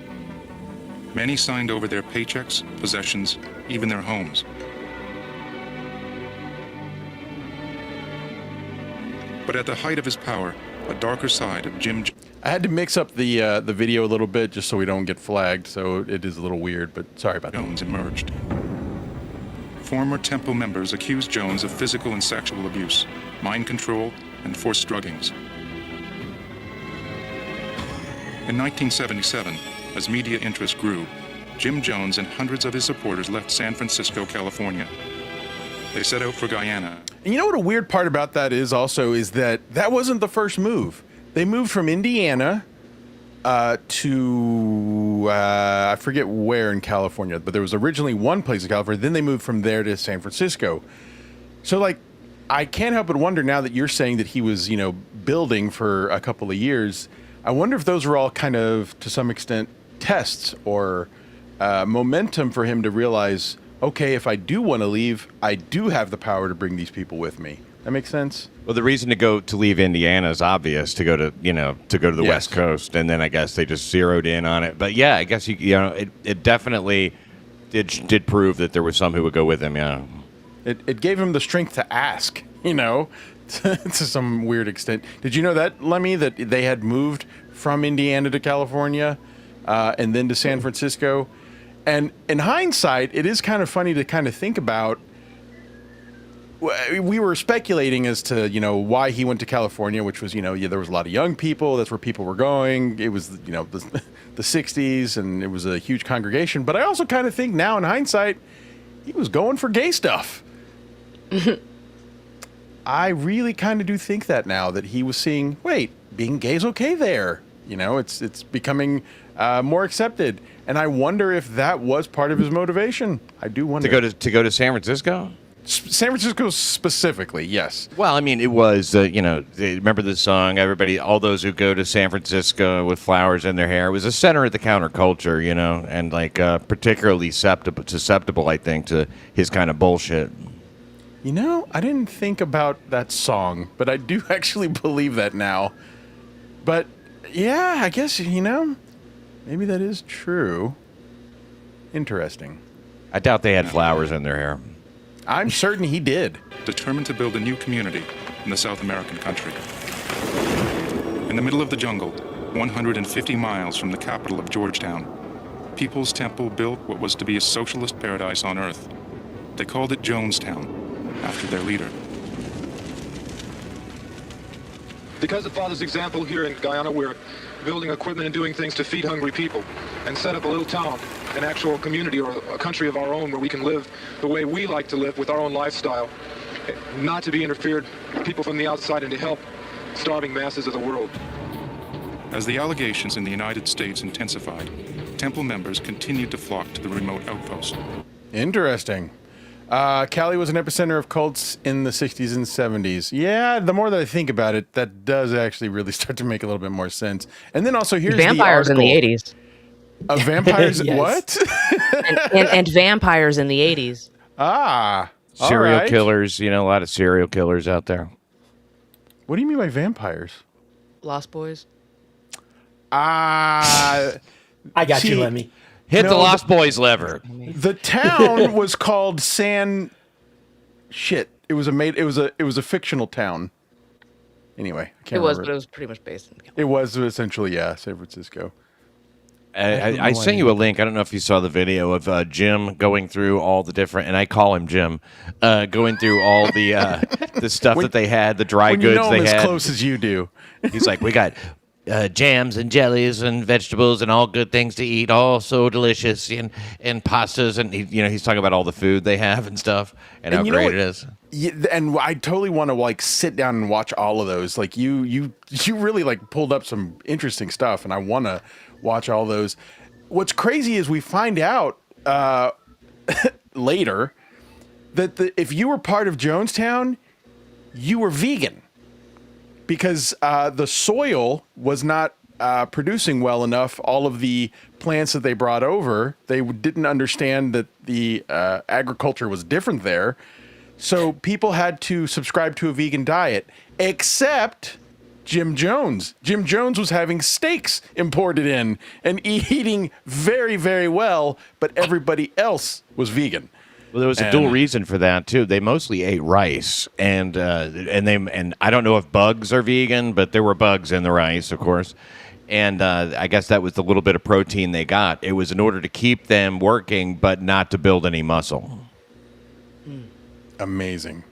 Many signed over their paychecks, possessions, even their homes. But at the height of his power, a darker side of Jim... I had to mix up the video a little bit just so we don't get flagged, so it is a little weird, but sorry about that. Jones emerged. Former temple members accused Jones of physical and sexual abuse, mind control, and forced druggings. In 1977, as media interest grew, Jim Jones and hundreds of his supporters left San Francisco, California. They set out for Guyana. And you know what a weird part about that is also is that wasn't the first move. They moved from Indiana to, I forget where in California, but there was originally one place in California. Then they moved from there to San Francisco. So, I can't help but wonder now that you're saying that he was, building for a couple of years. I wonder if those were all kind of, to some extent, tests or momentum for him to realize, okay, if I do want to leave, I do have the power to bring these people with me. That makes sense? Well, the reason to leave Indiana is obvious, to go to the West Coast, and then I guess they just zeroed in on it. But yeah, I guess it definitely did prove that there was some who would go with him. Yeah, it gave him the strength to ask, to some weird extent. Did you know that, Lemmy, that they had moved from Indiana to California and then to San Francisco? And in hindsight, it is kind of funny to kind of think about. We were speculating as to, why he went to California, which was, there was a lot of young people. That's where people were going. It was, the 60s, and it was a huge congregation. But I also kind of think now in hindsight, he was going for gay stuff. I really kind of do think that now, that he was seeing, wait, being gay is okay there. It's becoming more accepted. And I wonder if that was part of his motivation. I do wonder. To go to San Francisco? San Francisco specifically, yes. Well, I mean, it was, remember the song, everybody, all those who go to San Francisco with flowers in their hair. It was a center of the counterculture, and particularly susceptible, I think, to his kind of bullshit. I didn't think about that song, but I do actually believe that now. But, yeah, I guess, maybe that is true. Interesting. I doubt they had flowers in their hair. I'm certain he did. Determined to build a new community in the South American country. In the middle of the jungle, 150 miles from the capital of Georgetown, People's Temple built what was to be a socialist paradise on Earth. They called it Jonestown, after their leader. Because of Father's example here in Guyana, we're building equipment and doing things to feed hungry people and set up a little town, an actual community or a country of our own where we can live the way we like to live with our own lifestyle, not to be interfered people from the outside and to help starving masses of the world. As the allegations in the United States intensified, Temple members continued to flock to the remote outpost. Interesting. Cali was an epicenter of cults in the 60s and 70s. Yeah, the more that I think about it, that does actually really start to make a little bit more sense. And then also here's vampires the in the 80s. Vampires? What? and vampires in the 80s. Serial killers, a lot of serial killers out there. What do you mean by vampires? Lost Boys. I got you, Lemmy. Hit the Lost Boys lever. The town was called San. Shit! It was a fictional town. Anyway, I can't remember. But it was pretty much based in. It was essentially San Francisco. I sent you a link. I don't know if you saw the video of Jim going through all the different, and I call him Jim, going through all the stuff that they had, the dry goods they had. As close as you do. He's like, we got jams and jellies and vegetables and all good things to eat, all so delicious, and pastas, and he's talking about all the food they have and stuff, and how great it is. Yeah, and I totally want to sit down and watch all of those. Like you really pulled up some interesting stuff, and I want to watch all those. What's crazy is we find out later that if you were part of Jonestown, you were vegan. Because the soil was not producing well enough. All of the plants that they brought over, they didn't understand that the agriculture was different there. So people had to subscribe to a vegan diet, except Jim Jones. Jim Jones was having steaks imported in and eating very, very well, but everybody else was vegan. Well, there was a dual reason for that too. They mostly ate rice, and I don't know if bugs are vegan, but there were bugs in the rice, of course. And I guess that was the little bit of protein they got. It was in order to keep them working, but not to build any muscle. Amazing.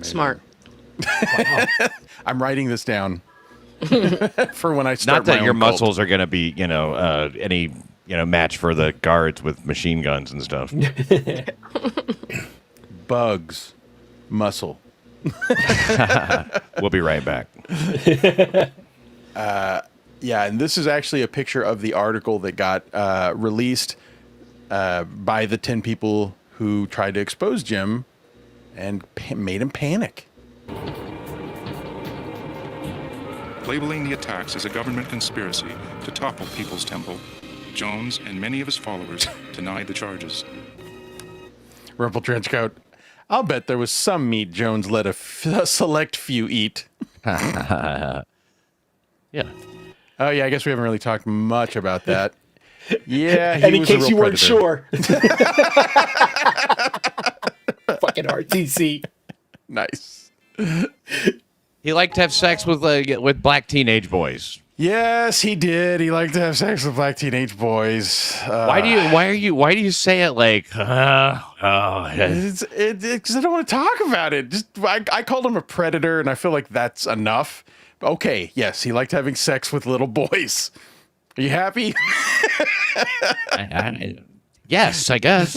Smart. Wow. I'm writing this down for when I start. Not that my your own cult. muscles are going to be, any match for the guards with machine guns and stuff. Bugs, muscle. We'll be right back. Yeah, and this is actually a picture of the article that got released by the 10 people who tried to expose Jim and made him panic. Labeling the attacks as a government conspiracy to topple People's Temple, Jones and many of his followers denied the charges. Rumple Trenchcoat. I'll bet there was some meat Jones let a select few eat. Yeah. Oh, yeah, I guess we haven't really talked much about that. Yeah, he and in was a case real you weren't predator. sure. Fucking RTC. Nice. He liked to have sex with black teenage boys. Yes, he did. He liked to have sex with black teenage boys. Why do you say it like? Because I don't want to talk about it. I called him a predator, and I feel like that's enough. Okay, yes, he liked having sex with little boys. Are you happy? Yes, I guess.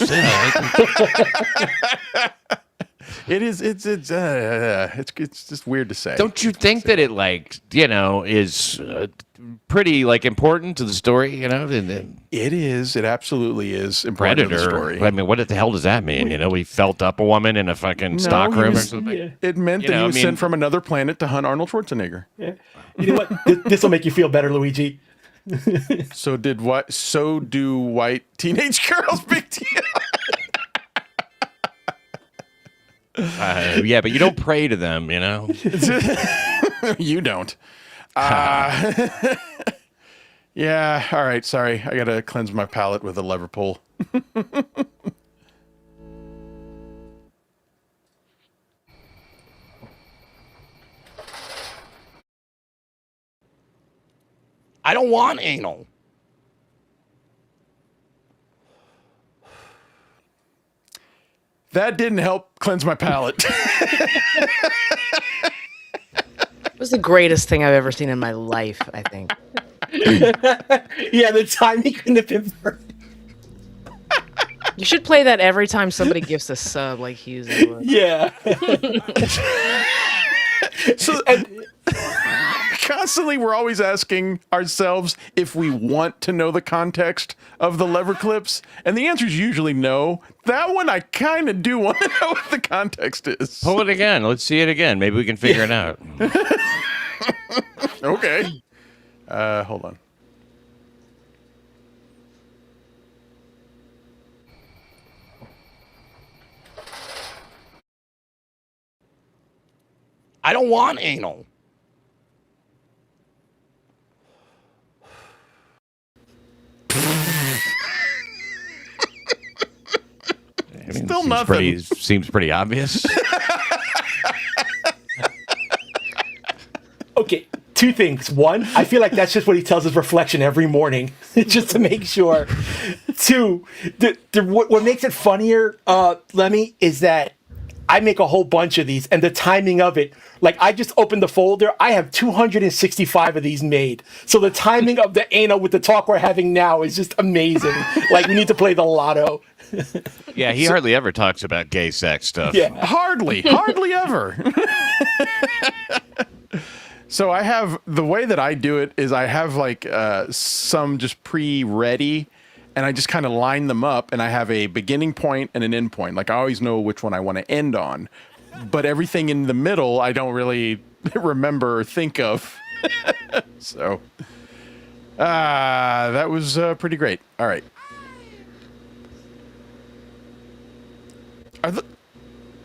It is. It's just weird to say. Don't you think that it is pretty like important to the story, you know. It is. It absolutely is important Predator. to the story. I mean, what the hell does that mean? You know, he felt up a woman in a fucking stockroom or something. Yeah. It meant that he was sent from another planet to hunt Arnold Schwarzenegger. Yeah. You know what? This will make you feel better, Luigi. So do white teenage girls. Big deal. Yeah, but you don't pray to them, you know. You don't. Yeah. All right. Sorry. I gotta cleanse my palate with a lever pull. I don't want anal. That didn't help cleanse my palate. It was the greatest thing I've ever seen in my life, I think. Yeah, the timing couldn't have been perfect. You should play that every time somebody gives a sub like Hughes. Yeah. So constantly we're always asking ourselves if we want to know the context of the lever clips, and the answer is usually no. That one I kind of do want to know what the context is. Pull it again. Let's see it again. Maybe we can figure it out. Okay. Hold on. I don't want anal. Still nothing. Seems pretty obvious. Okay, two things. One, I feel like that's just what he tells his reflection every morning, just to make sure. Two, what makes it funnier, Lemmy, is that I make a whole bunch of these, and the timing of it, like I just opened the folder, I have 265 of these made. So the timing of the anal with the talk we're having now is just amazing. Like we need to play the lotto. Yeah, he hardly ever talks about gay sex stuff. Yeah, hardly ever. So I have, the way that I do it is I have like some just pre-ready, and I just kind of line them up, and I have a beginning point and an end point. Like I always know which one I want to end on, but everything in the middle I don't really remember or think of. So that was pretty great. All right.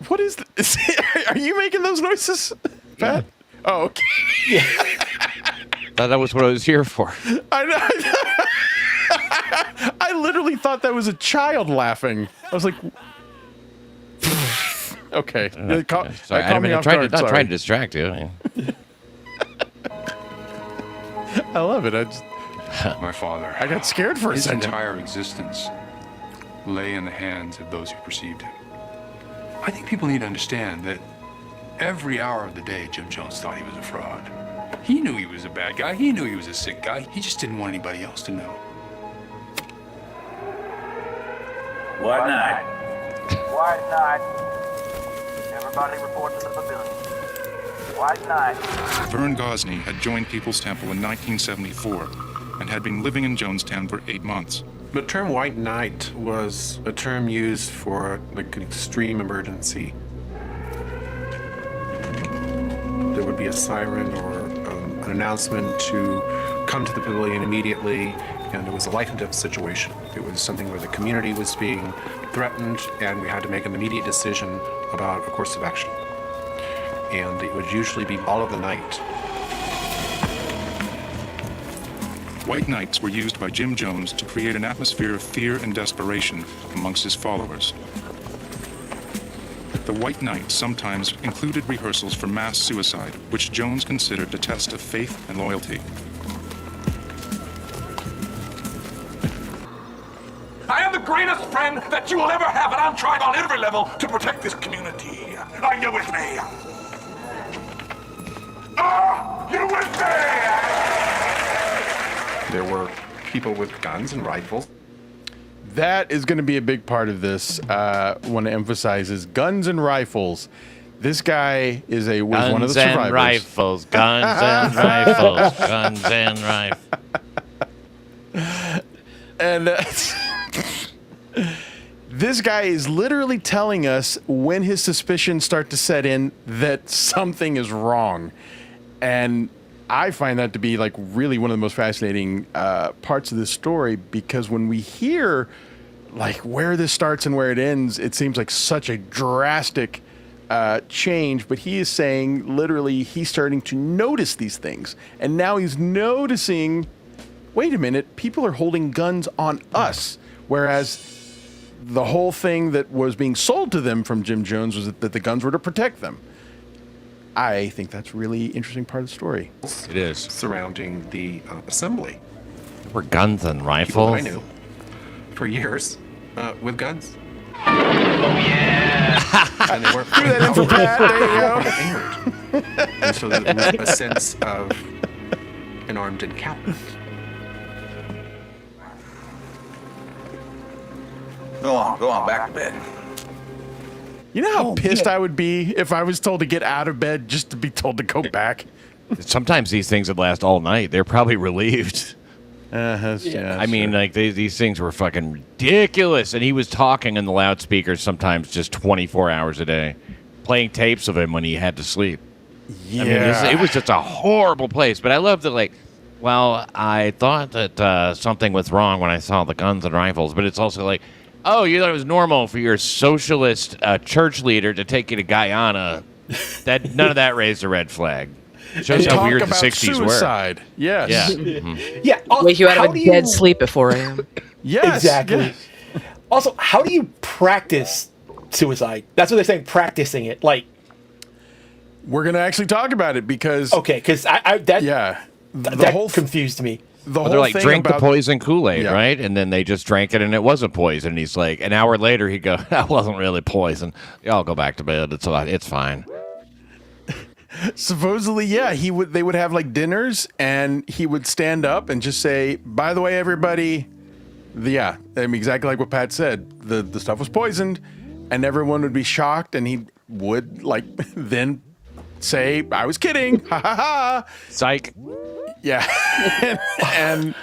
What is this? Are you making those noises, Pat? Yeah. Oh, okay. Yeah. Thought that was what I was here for. I know. I literally thought that was a child laughing. I was like, okay. Sorry, I'm not trying to distract you. I love it. My father. I got scared for a second. His entire existence lay in the hands of those who perceived him. I think people need to understand that every hour of the day, Jim Jones thought he was a fraud. He knew he was a bad guy. He knew he was a sick guy. He just didn't want anybody else to know. White night. White night. Everybody report to the pavilion. White night. Vern Gosney had joined People's Temple in 1974 and had been living in Jonestown for 8 months. The term white knight was a term used for like an extreme emergency. There would be a siren or an announcement to come to the pavilion immediately, and it was a life and death situation. It was something where the community was being threatened, and we had to make an immediate decision about a course of action. And it would usually be all of the night. White nights were used by Jim Jones to create an atmosphere of fear and desperation amongst his followers. The White Nights sometimes included rehearsals for mass suicide, which Jones considered a test of faith and loyalty. I am the greatest friend that you will ever have, and I'm trying on every level to protect this community. Are you with me? Are you with me? There were people with guns and rifles. That is going to be a big part of this. I want to emphasize is guns and rifles. This guy is was guns one of the and survivors. rifles, guns and rifles, guns and rifles. And this guy is literally telling us when his suspicions start to set in that something is wrong. And I find that to be like really one of the most fascinating parts of this story, because when we hear like where this starts and where it ends, it seems like such a drastic change. But he is saying literally he's starting to notice these things. And now he's noticing, wait a minute, people are holding guns on us. Whereas the whole thing that was being sold to them from Jim Jones was that the guns were to protect them. I think that's a really interesting part of the story. It is. Surrounding the assembly. There were guns and People rifles. that I knew for years with guns. Oh, yeah. And they weren't Do that info pad, there you go. And so there was a sense of an armed encampment. Go on, back to bed. You know how pissed I would be if I was told to get out of bed just to be told to go back? Sometimes these things would last all night. They're probably relieved. Yeah, I mean, like these things were fucking ridiculous, and he was talking in the loudspeakers sometimes just 24 hours a day, playing tapes of him when he had to sleep. Yeah, I mean, it was just a horrible place. But I love that, like, well, I thought that something was wrong when I saw the guns and rifles, but it's also like, oh, you thought it was normal for your socialist church leader to take you to Guyana. That none of that raised a red flag. Shows how weird the 60s suicide. were. Yes. Yeah. Mm-hmm. Yeah. Wake you out how of a do dead sleep at 4 a.m. Yes. Exactly. Yes. Also, how do you practice suicide? That's what they're saying, practicing it. Like, we're going to actually talk about it because... Okay, because that whole confused me. They're like, drink the poison Kool-Aid, right? And then they just drank it and it wasn't poison. And he's like, an hour later, he'd go, that wasn't really poison. Y'all go back to bed. It's fine. Supposedly, yeah, they would have like dinners, and he would stand up and just say, by the way, everybody, I mean, exactly like what Pat said, the stuff was poisoned, and everyone would be shocked, and he would like then say, I was kidding, ha ha ha. Psych. Yeah. and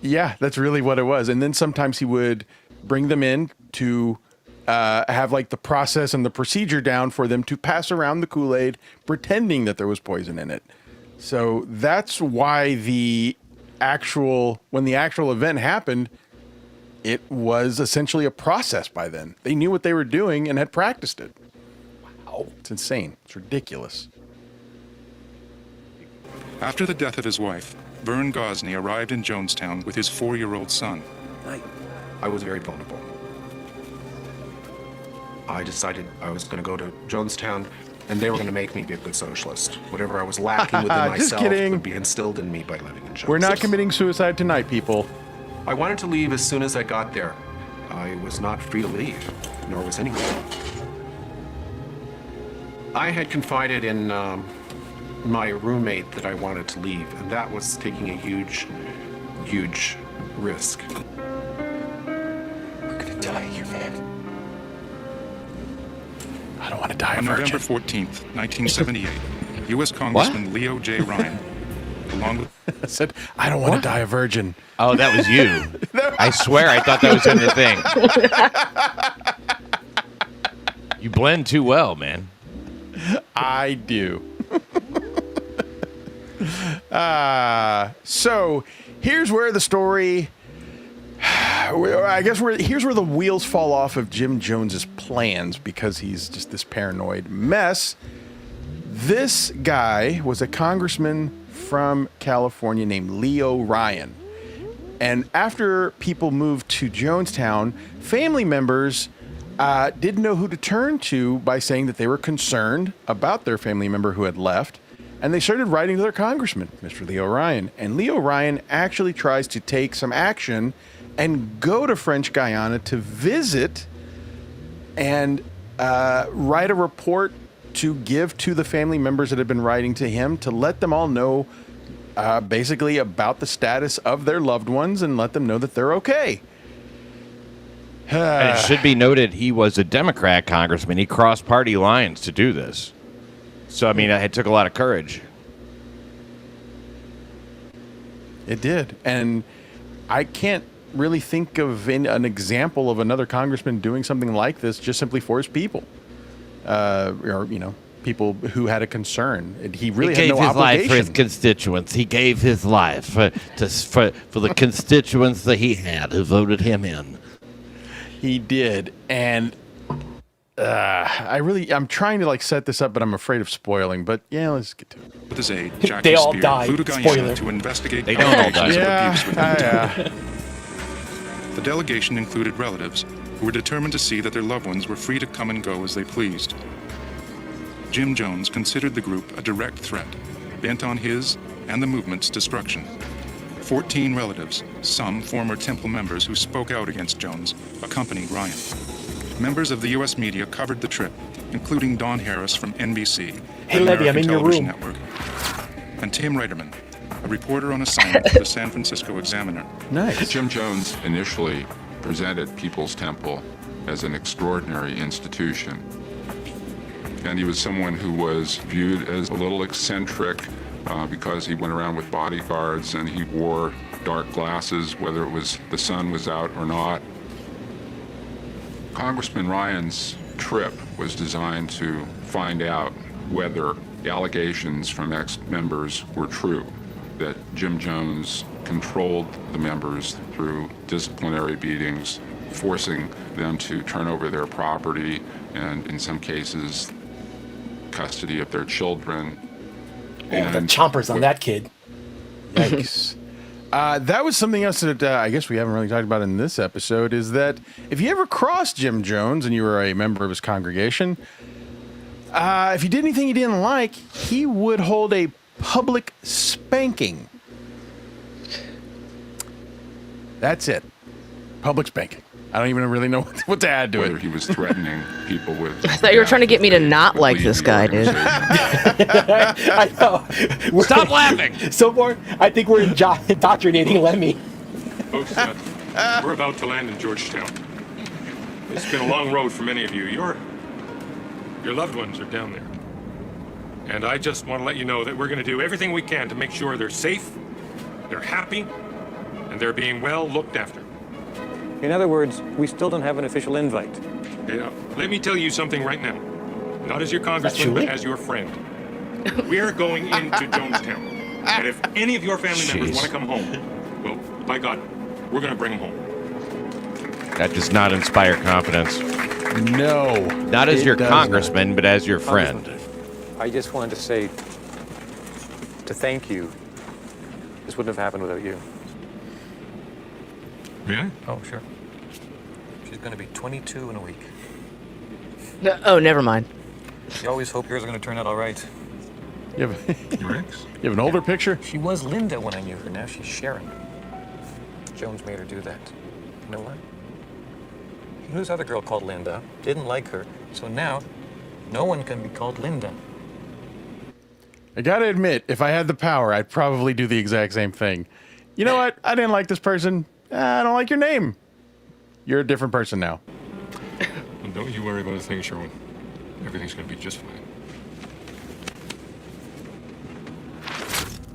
yeah, that's really what it was. And then sometimes he would bring them in to have like the process and the procedure down for them to pass around the Kool-Aid, pretending that there was poison in it. So that's why when the actual event happened, it was essentially a process by then. They knew what they were doing and had practiced it. Wow. It's insane. It's ridiculous. After the death of his wife, Vern Gosney arrived in Jonestown with his 4-year-old son. I was very vulnerable. I decided I was going to go to Jonestown, and they were going to make me be a good socialist. Whatever I was lacking within myself would be instilled in me by living in Jonestown. We're not committing suicide tonight, people. I wanted to leave as soon as I got there. I was not free to leave, nor was anyone. I had confided in my roommate that I wanted to leave, and that was taking a huge, huge risk. We're gonna die here, man. I don't want to die a On virgin. November 14th, 1978, U.S. Congressman Leo J. Ryan, along with... I said, I don't want to die a virgin. Oh, that was you. I swear I thought that was in the thing. You blend too well, man. I do. So here's where the story... here's where the wheels fall off of Jim Jones's plans, because he's just this paranoid mess. This guy was a congressman from California named Leo Ryan. And after people moved to Jonestown, family members didn't know who to turn to by saying that they were concerned about their family member who had left. And they started writing to their congressman, Mr. Leo Ryan. And Leo Ryan actually tries to take some action and go to French Guyana to visit and write a report to give to the family members that had been writing to him, to let them all know basically about the status of their loved ones and let them know that they're okay. And it should be noted he was a Democrat congressman. He crossed party lines to do this. So, I mean, it took a lot of courage. It did. And I can't really think of an example of another congressman doing something like this just simply for his people. Or, people who had a concern. He really had no obligation. He gave his life for his constituents. He gave his life for the constituents that he had who voted him in. He did. And I'm trying to set this up, but I'm afraid of spoiling. But yeah, let's get to it. With his aide, Jackie They all Spear, died. flew to Guyana Spoiler. to investigate They don't all die. allegations of abuse Yeah. within the town. The delegation included relatives who were determined to see that their loved ones were free to come and go as they pleased. Jim Jones considered the group a direct threat, bent on his and the movement's destruction. 14 relatives, some former Temple members who spoke out against Jones, accompanied Ryan. Members of the U.S. media covered the trip, including Don Harris from NBC, Hey, the Levy, American I'm in your Television room. Network, and Tim Reiterman, a reporter on assignment for the San Francisco Examiner. Nice. Jim Jones initially presented People's Temple as an extraordinary institution. And he was someone who was viewed as a little eccentric because he went around with bodyguards and he wore dark glasses, whether it was the sun was out or not. Congressman Ryan's trip was designed to find out whether the allegations from ex-members were true, that Jim Jones controlled the members through disciplinary beatings, forcing them to turn over their property and, in some cases, custody of their children. Oh, the chompers on that kid. Yikes. That was something else that I guess we haven't really talked about in this episode, is that if you ever crossed Jim Jones and you were a member of his congregation, if you did anything you didn't like, he would hold a public spanking. That's it. Public spanking. I don't even really know what to add to Whether it. he was threatening people with... I thought you were trying to get me to not like this guy, dude. I know. Stop laughing. So far, I think we're indoctrinating Lemmy. Folks, we're about to land in Georgetown. It's been a long road for many of you. Your loved ones are down there. And I just want to let you know that we're going to do everything we can to make sure they're safe, they're happy, and they're being well looked after. In other words, we still don't have an official invite. Yeah, let me tell you something right now. Not as your congressman, but as your friend. We're going into Jonestown. And if any of your family members want to come home, well, by God, we're going to bring them home. That does not inspire confidence. No. Not as your does congressman, but as your friend. I just wanted to say, to thank you. This wouldn't have happened without you. Really? Oh, sure. She's going to be 22 in a week. No, oh, never mind. You always hope yours are going to turn out all right. You have, Your ex? you have an older picture? She was Linda when I knew her. Now she's Sharon. Jones made her do that. You know why? He knew this other girl called Linda, didn't like her, so now no one can be called Linda. I gotta admit, if I had the power, I'd probably do the exact same thing. You know what? I didn't like this person. I don't like your name. You're a different person now. Well, don't you worry about a thing, Sherwin. Everything's going to be just fine.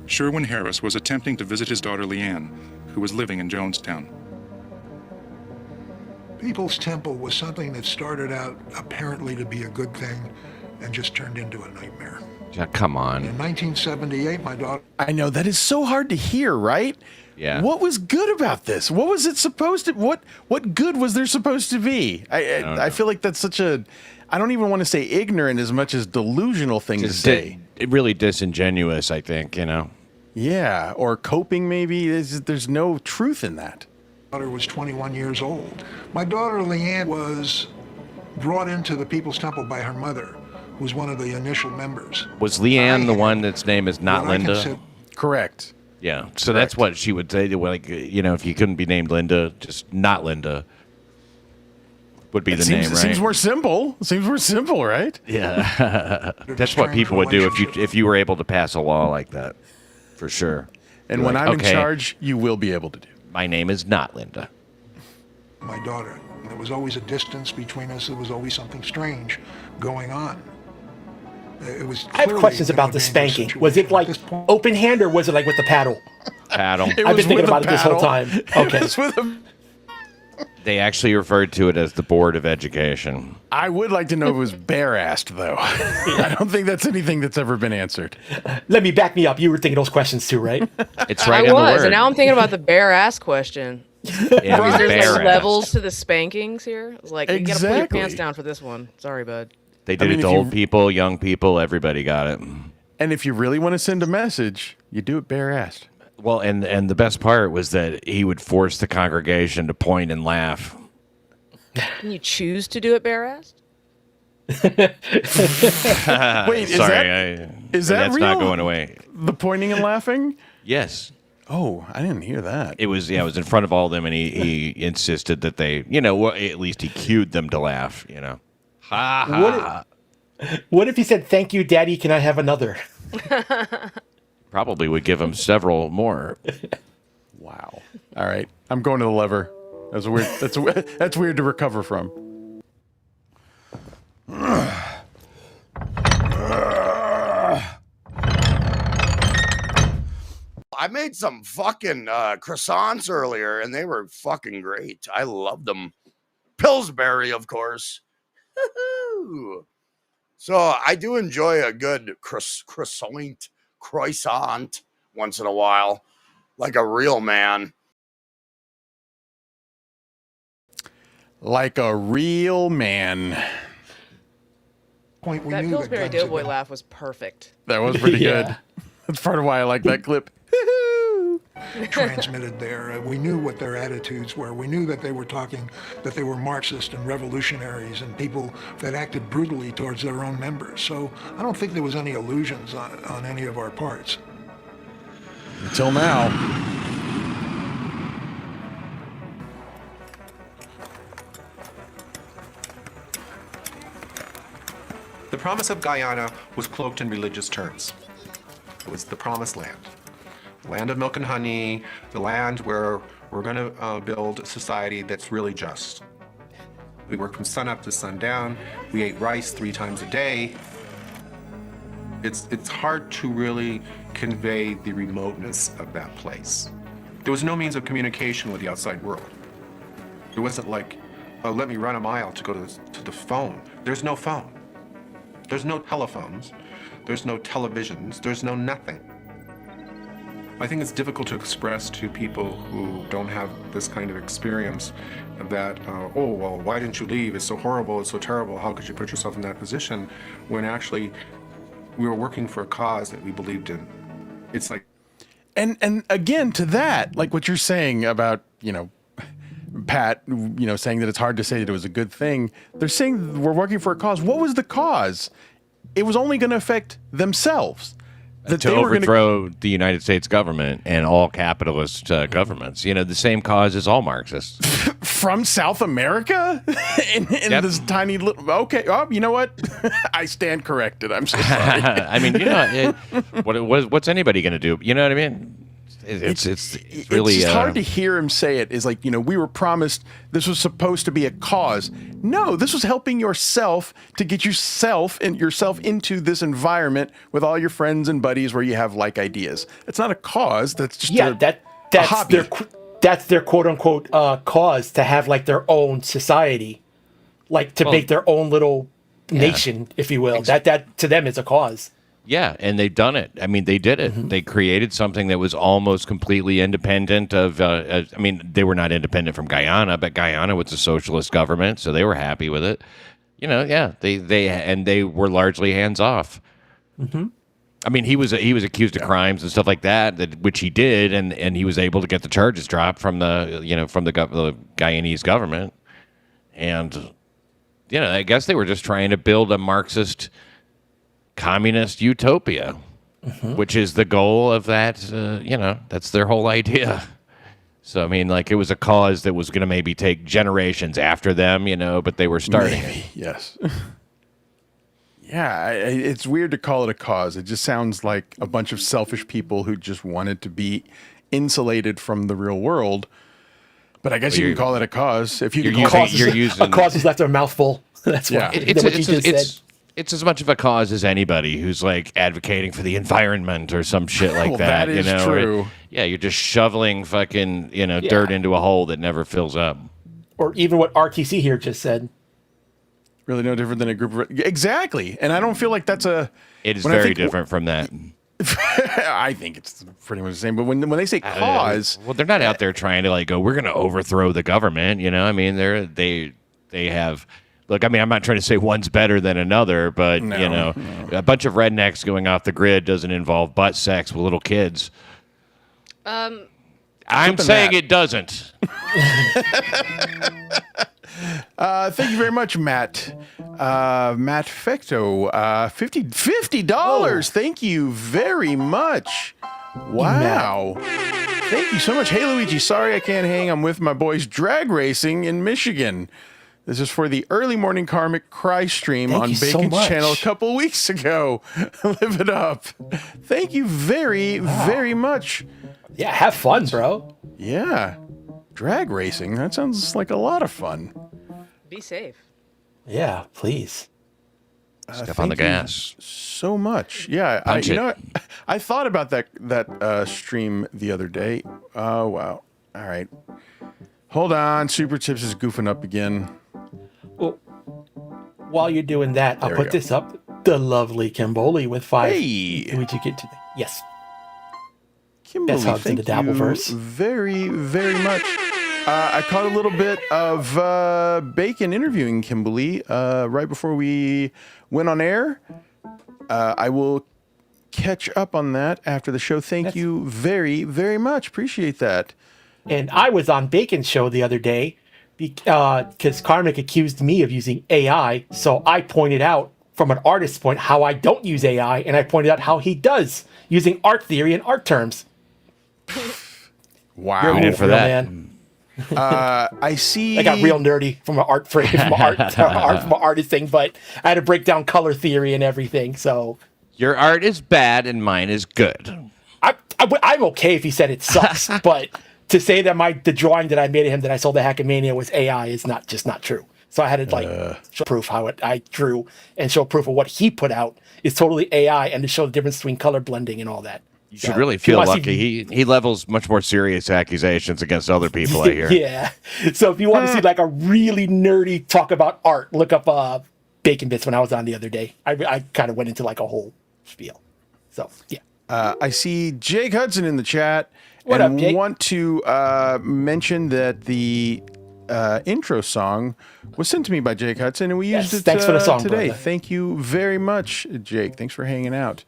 Sherwin Harris was attempting to visit his daughter Leanne, who was living in Jonestown. People's Temple was something that started out apparently to be a good thing and just turned into a nightmare. Yeah, come on. In 1978, my daughter... I know, that is so hard to hear, right? Yeah. What was good about this? What was it supposed to... What good was there supposed to be? I feel like that's such a... I don't even want to say ignorant as much as delusional thing to say. Really disingenuous, I think, you know? Yeah, or coping maybe. There's no truth in that. My daughter was 21 years old. My daughter Leanne was brought into the People's Temple by her mother, who was one of the initial members. Was Leanne the one that's name is not Linda? Correct. Yeah, so that's what she would say. Like, you know, if you couldn't be named Linda, just not Linda would be the name, right? It seems more simple. Seems more simple, right? Yeah, that's what people would do if you were able to pass a law like that, for sure. And You're when like, I'm okay, in charge, you will be able to do. My name is not Linda. my daughter. There was always a distance between us. There was always something strange going on. It was. I have questions about the spanking. Was it like open hand or was it like with the paddle? Paddle. I've been thinking about it this whole time. Okay. They actually referred to it as the Board of Education. I would like to know if it was bare-assed, though. I don't think that's anything that's ever been answered. Let me back me up. You were thinking those questions too, right? It's right I in the was, word. and now I'm thinking about the bare ass question. Yeah, it was There's bare-assed. like levels to the spankings here. It's like, you gotta pull your Exactly. pants down for this one. Sorry, bud. They did it to old people, young people, everybody got it. And if you really want to send a message, you do it bare-assed. Well, and the best part was that he would force the congregation to point and laugh. Can you choose to do it bare ass? Wait, is Sorry, that's that's real? not going away. The pointing and laughing? Yes. Oh, I didn't hear that. It was in front of all of them, and he insisted that they, well, at least he cued them to laugh, Ha ha. What if he said, "Thank you, Daddy, can I have another?" Probably would give him several more. Wow. All right, I'm going to the lever. That's weird. That's weird to recover from. I made some fucking croissants earlier, and they were fucking great. I loved them. Pillsbury, of course. Woo-hoo. So I do enjoy a good croissant once in a while, like a real man. Like a real man. Point, That Pillsbury Doughboy laugh was perfect. That was pretty good. That's part of why I like that clip. transmitted there. We knew what their attitudes were. We knew that they were talking, that they were Marxist and revolutionaries and people that acted brutally towards their own members. So I don't think there was any illusions on any of our parts. Until now. The promise of Guyana was cloaked in religious terms. It was the promised land. The land of milk and honey, the land where we're going to build a society that's really just. We work from sun up to sundown. We ate rice 3 times a day. It's hard to really convey the remoteness of that place. There was no means of communication with the outside world. It wasn't like, oh, let me run a mile to go to the phone. There's no phone. There's no telephones. There's no televisions. There's no nothing. I think it's difficult to express to people who don't have this kind of experience that, oh, well, why didn't you leave? It's so horrible. It's so terrible. How could you put yourself in that position? When actually we were working for a cause that we believed in. It's like... And again, to that, like what you're saying about, Pat, saying that it's hard to say that it was a good thing. They're saying we're working for a cause. What was the cause? It was only going to affect themselves. To overthrow the United States government and all capitalist governments. The same cause as all Marxists. From South America? in this tiny little... Okay, you know what? I stand corrected. I'm so sorry. I mean, what's anybody going to do? You know what I mean? It's really... It's just hard to hear him say it. Is like, we were promised this was supposed to be a cause. No, this was helping yourself to get yourself into this environment with all your friends and buddies where you have like ideas. It's not a cause. That's just that's hobby. That's their quote unquote cause, to have like their own society, like to make their own little nation, if you will. That to them is a cause. Yeah, and they've done it. I mean, they did it. Mm-hmm. They created something that was almost completely independent of. They were not independent from Guyana, but Guyana was a socialist government, so they were happy with it. They were largely hands off. Mm-hmm. I mean, he was accused of crimes and stuff like that, which he did, and he was able to get the charges dropped from the Guyanese government, and I guess they were just trying to build a Marxist communist utopia, which is the goal of that. That's their whole idea. So I mean, like, it was a cause that was going to maybe take generations after them, but they were starting it. Yes. Yeah, it's weird to call it a cause. It just sounds like a bunch of selfish people who just wanted to be insulated from the real world But I guess Well, you you're- can call it a cause if you you're can using- call you're using- a cause is left a mouthful. That's Yeah. what, what you just said. It's as much of a cause as anybody who's like advocating for the environment or some shit like Well, that. that is you know, true. Yeah, you're just shoveling fucking Yeah. dirt into a hole that never fills up. Or even what RTC here just said. Really no different than a group of... Exactly. And I don't feel like that's a... It is when I very think- different from that. I think it's pretty much the same. But when they say cause... well, they're not out there trying to like go, we're going to overthrow the government. You know, I mean, they have... Look, I mean, I'm not trying to say one's better than another, but, a bunch of rednecks going off the grid doesn't involve butt sex with little kids. I'm saying it doesn't. Thank you very much, Matt. Matt Fecto. $50. Thank you very much. Wow. Thank you so much. Hey, Luigi. Sorry I can't hang. I'm with my boys drag racing in Michigan. This is for the early morning karmic cry stream Thank on you so Bacon's much. channel a couple weeks ago. Live it up. Thank you very, very much. Yeah, have fun, bro. Yeah. Drag racing. That sounds like a lot of fun. Be safe. Yeah, please. Step on the thank you gas. so much. Yeah, Punch you it. know what? I thought about that stream the other day. Oh, wow. All right. Hold on. Super Tips is goofing up again. Well, while you're doing that, I'll There we put go. this up. The lovely Kimboli with 5. Hey. Would you get to the... Yes. Kimberly, Best hugs in the thank you Dabbleverse. very, very much. I caught a little bit of Bacon interviewing Kimberly right before we went on air. I will catch up on that after the show. Thank you very, very much. Appreciate that. And I was on Bacon's show the other day because Karmic accused me of using AI. So I pointed out from an artist's point how I don't use AI, and I pointed out how he does using art theory and art terms. Wow. You're a Tune in for real that. man. I see. I got real nerdy from an art frame, from an artist thing, but I had to break down color theory and everything. So Your art is bad and mine is good. I'm okay if he said it sucks, but to say that the drawing that I made of him that I sold to Hackmania was AI is not true. So I had to show proof how I drew and show proof of what he put out is totally AI, and to show the difference between color blending and all that. You should really feel lucky. He levels much more serious accusations against other people, I hear. Yeah. So if you want to see like a really nerdy talk about art, look up Bacon Bits when I was on the other day. I kind of went into like a whole spiel. So yeah. I see Jake Hudson in the chat. What and up, Jake? Want to mention that the intro song was sent to me by Jake Hudson, and we used it thanks for the song, today. brother. Thank you very much, Jake. Thanks for hanging out.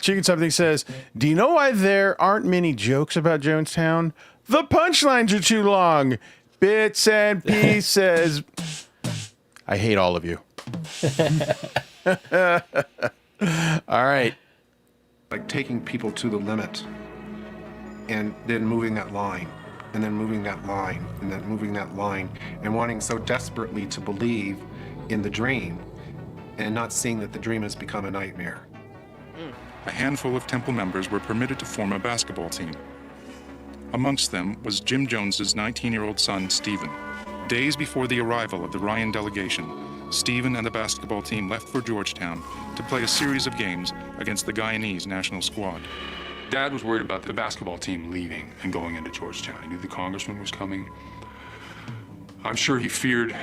Chicken Something says, do you know why there aren't many jokes about Jonestown? The punchlines are too long. Bits and pieces. I hate all of you. All right. Like taking people to the limit and then moving that line and then moving that line and then moving that line and wanting so desperately to believe in the dream and not seeing that the dream has become a nightmare. A handful of temple members were permitted to form a basketball team. Amongst them was Jim Jones's 19-year-old son, Stephen. Days before the arrival of the Ryan delegation, Stephen and the basketball team left for Georgetown to play a series of games against the Guyanese national squad. Dad was worried about the basketball team leaving and going into Georgetown. He knew the congressman was coming. I'm sure he feared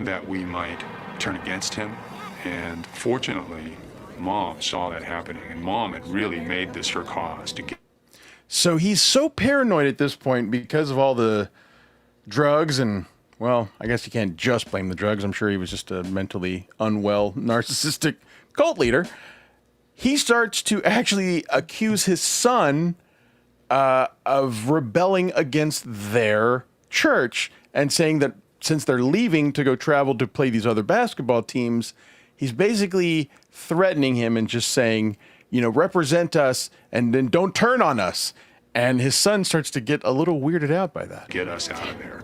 that we might turn against him. And fortunately, Mom saw that happening, and Mom had really made this her cause to get. So he's so paranoid at this point because of all the drugs and, well, I guess you can't just blame the drugs. I'm sure he was just a mentally unwell, narcissistic cult leader. He starts to actually accuse his son of rebelling against their church and saying that since they're leaving to go travel to play these other basketball teams, he's basically threatening him and just saying, you know, represent us and then don't turn on us. And his son starts to get a little weirded out by that. Get us out of there.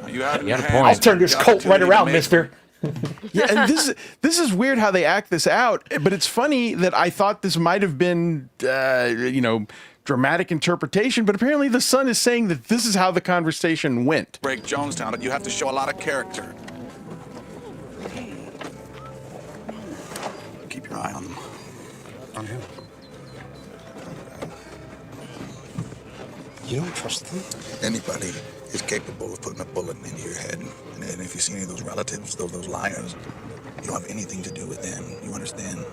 You had a point. I'll turn this cult right around, mister. Yeah, and this is weird how they act this out, but it's funny that I thought this might have been, dramatic interpretation, but apparently the Sun is saying that this is how the conversation went. Break Jonestown, but you have to show a lot of character. Keep your eye on them. On who? You don't trust them? Anybody is capable of putting a bullet into your head. And if you see any of those relatives, those liars, you don't have anything to do with them. You understand?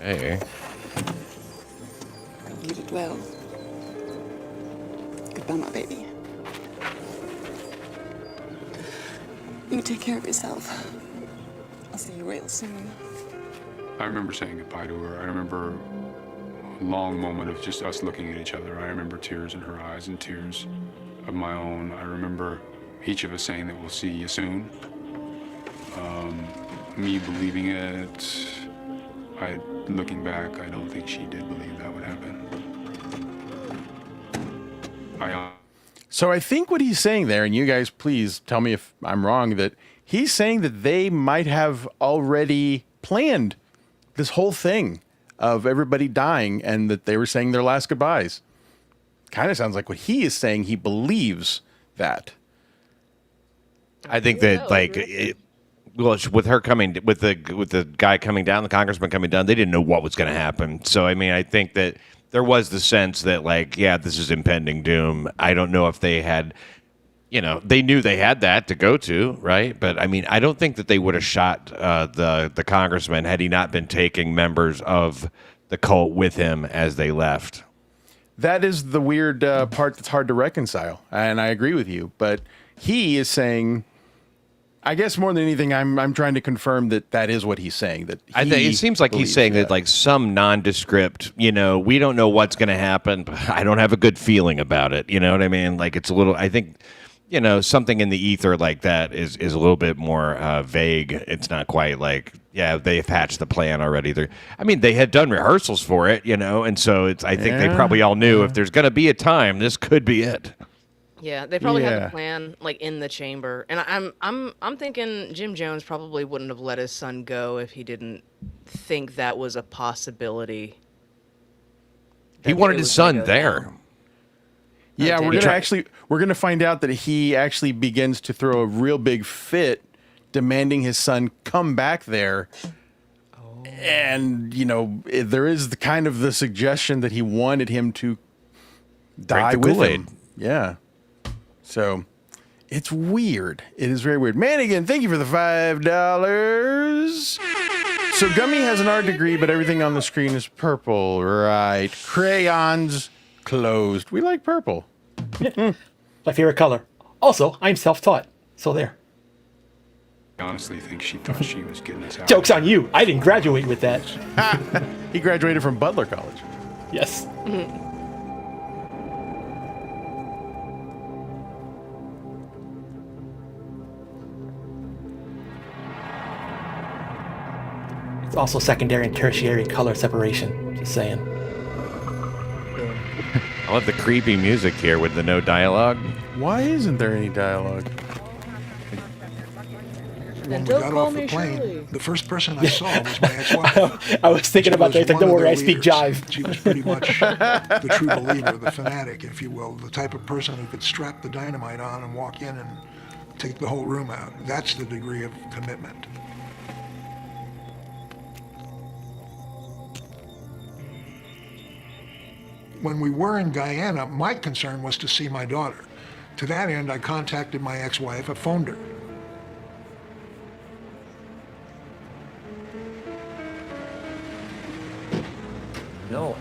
Hey. You did well. Goodbye, my baby. You take care of yourself. I'll see you real soon. I remember saying goodbye to her. I remember a long moment of just us looking at each other. I remember tears in her eyes and tears of my own. I remember each of us saying that we'll see you soon. Me believing it. Looking back, I don't think she did believe that would happen. So I think what he's saying there, and you guys please tell me if I'm wrong, that he's saying that they might have already planned this whole thing of everybody dying and that they were saying their last goodbyes. Kind of sounds like what he is saying. He believes that. I think that with her coming, with the guy coming down, the congressman coming down, they didn't know what was going to happen. So I mean, I think that there was the sense that this is impending doom. I don't know if they had, they knew they had that to go to, right? But I mean, I don't think that they would have shot the congressman had he not been taking members of the cult with him as they left. That is the weird part that's hard to reconcile, and I agree with you. But he is saying, I guess more than anything, I'm trying to confirm that is what he's saying. That I think it seems like he's saying that some nondescript, we don't know what's going to happen, but I don't have a good feeling about it. You know what I mean? Like it's a little. I think something in the ether like that is a little bit more vague. It's not quite like they've hatched the plan already. They had done rehearsals for it, and so I think they probably all knew if there's going to be a time, this could be it. Yeah, they probably had the plan in the chamber, and I'm thinking Jim Jones probably wouldn't have let his son go if he didn't think that was a possibility. He wanted his son there. Yeah, we're gonna find out that he actually begins to throw a real big fit, demanding his son come back there. And there is the suggestion that he wanted him to die with him. Yeah. So it's weird. It is very weird. Manigan, thank you for the $5. So Gummi has an art degree, but everything on the screen is purple. Right. Crayons closed. We like purple. My favorite color. Also, I'm self-taught. So there. I honestly think she thought she was getting us out. Joke's on you. I didn't graduate with that. He graduated from Butler College. Yes. It's also secondary and tertiary color separation. Just saying. I love the creepy music here with the no dialogue. Why isn't there any dialogue? When we got off the plane, the first person I saw was my ex-wife. I was thinking about that. Don't worry, I speak jive. She was pretty much the true believer, the fanatic, if you will, the type of person who could strap the dynamite on and walk in and take the whole room out. That's the degree of commitment. When we were in Guyana, my concern was to see my daughter. To that end, I contacted my ex-wife. I phoned her. No.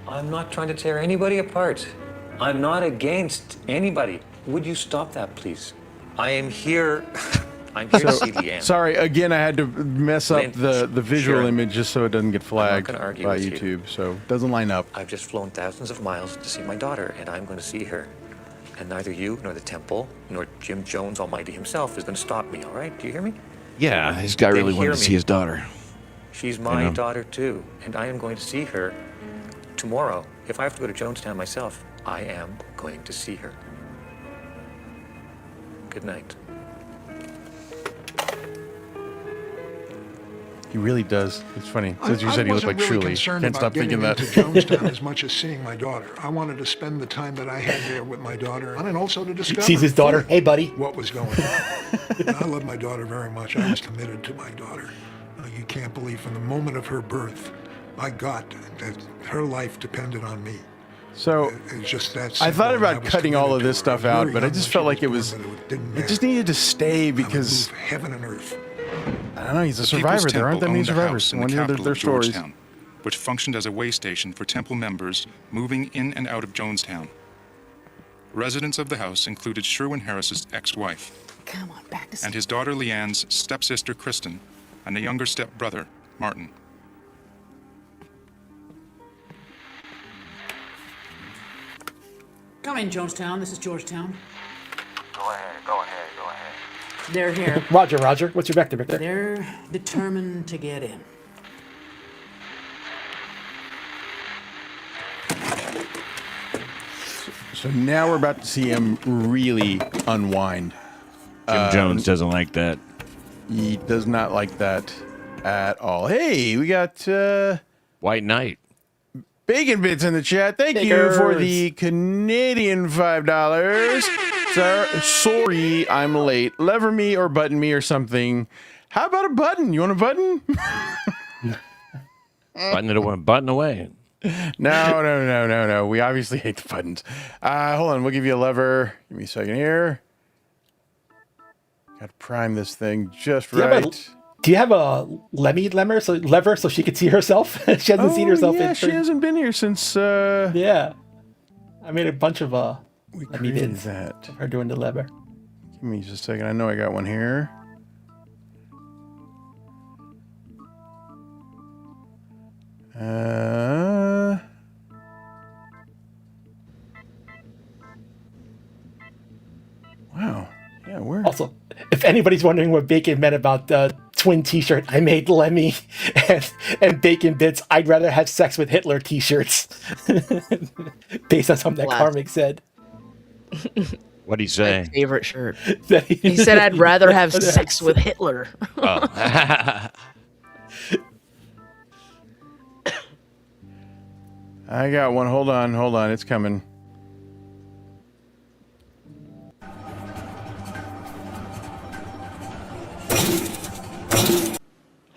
I'm not trying to tear anybody apart. I'm not against anybody. Would you stop that, please? I am here. I'm here to see Leanne. Sorry, again, I had to mess up the visual Sharon, image just so it doesn't get flagged gonna argue by with you. YouTube. So it doesn't line up. I've just flown thousands of miles to see my daughter, and I'm going to see her. And neither you, nor the temple, nor Jim Jones Almighty himself is going to stop me, all right? Do you hear me? Yeah, this guy really wanted to see his daughter. She's my daughter, too, and I am going to see her tomorrow. If I have to go to Jonestown myself, I am going to see her. Good night. He really does. It's funny. Since you I said he looked wasn't like really Shuli. concerned Can't about stop thinking getting that. into Jonestown as much as seeing my daughter. I wanted to spend the time that I had there with my daughter, and also to discover. Sees his daughter. Hey, buddy. What was going on? And I love my daughter very much. I was committed to my daughter. You can't believe from the moment of her birth, I got that her life depended on me. So It's just that I simple, thought and I about was cutting all committed of to this her. stuff I was out, very but I young just when felt she like it was was. born, but it didn't It just matter. needed to stay because Move heaven and earth. I don't know. He's a The People's survivor. There aren't that Temple many owned a survivors. house I in the want to hear capital their of stories. Georgetown, which functioned as a way station for temple members moving in and out of Jonestown. Residents of the house included Sherwin Harris's ex-wife, Come on, back to and his daughter Leanne's stepsister Kristen, and a younger stepbrother, Martin. Come in, Jonestown. This is Georgetown. Go ahead. They're here. Roger, Roger. What's your vector, Victor? They're determined to get in. So now we're about to see him really unwind. Jim Jones doesn't like that. He does not like that at all. Hey, we got White Knight. Bacon Bits in the chat. Thank you for the Canadian $5. Sir, sorry, I'm late. Lever me or button me or something. How about a button? You want a button? Button away. No. We obviously hate the buttons. Hold on, we'll give you a lever. Give me a second here. Got to prime this thing just right. Do you have a lever so she could see herself? She hasn't seen herself yeah, in. she hasn't been here since. Yeah, I made a bunch of Lemmy created vids that. of her doing the lever. Give me just a second. I know I got one here. Wow. Yeah, where? Also, if anybody's wondering what Bacon meant about the twin T-shirt, I made Lemmy and Bacon Bits. I'd rather have sex with Hitler T-shirts, based on something that Carmick said. What'd he say? My favorite shirt. He said, "I'd rather have sex with Hitler." Oh. I got one. Hold on. It's coming.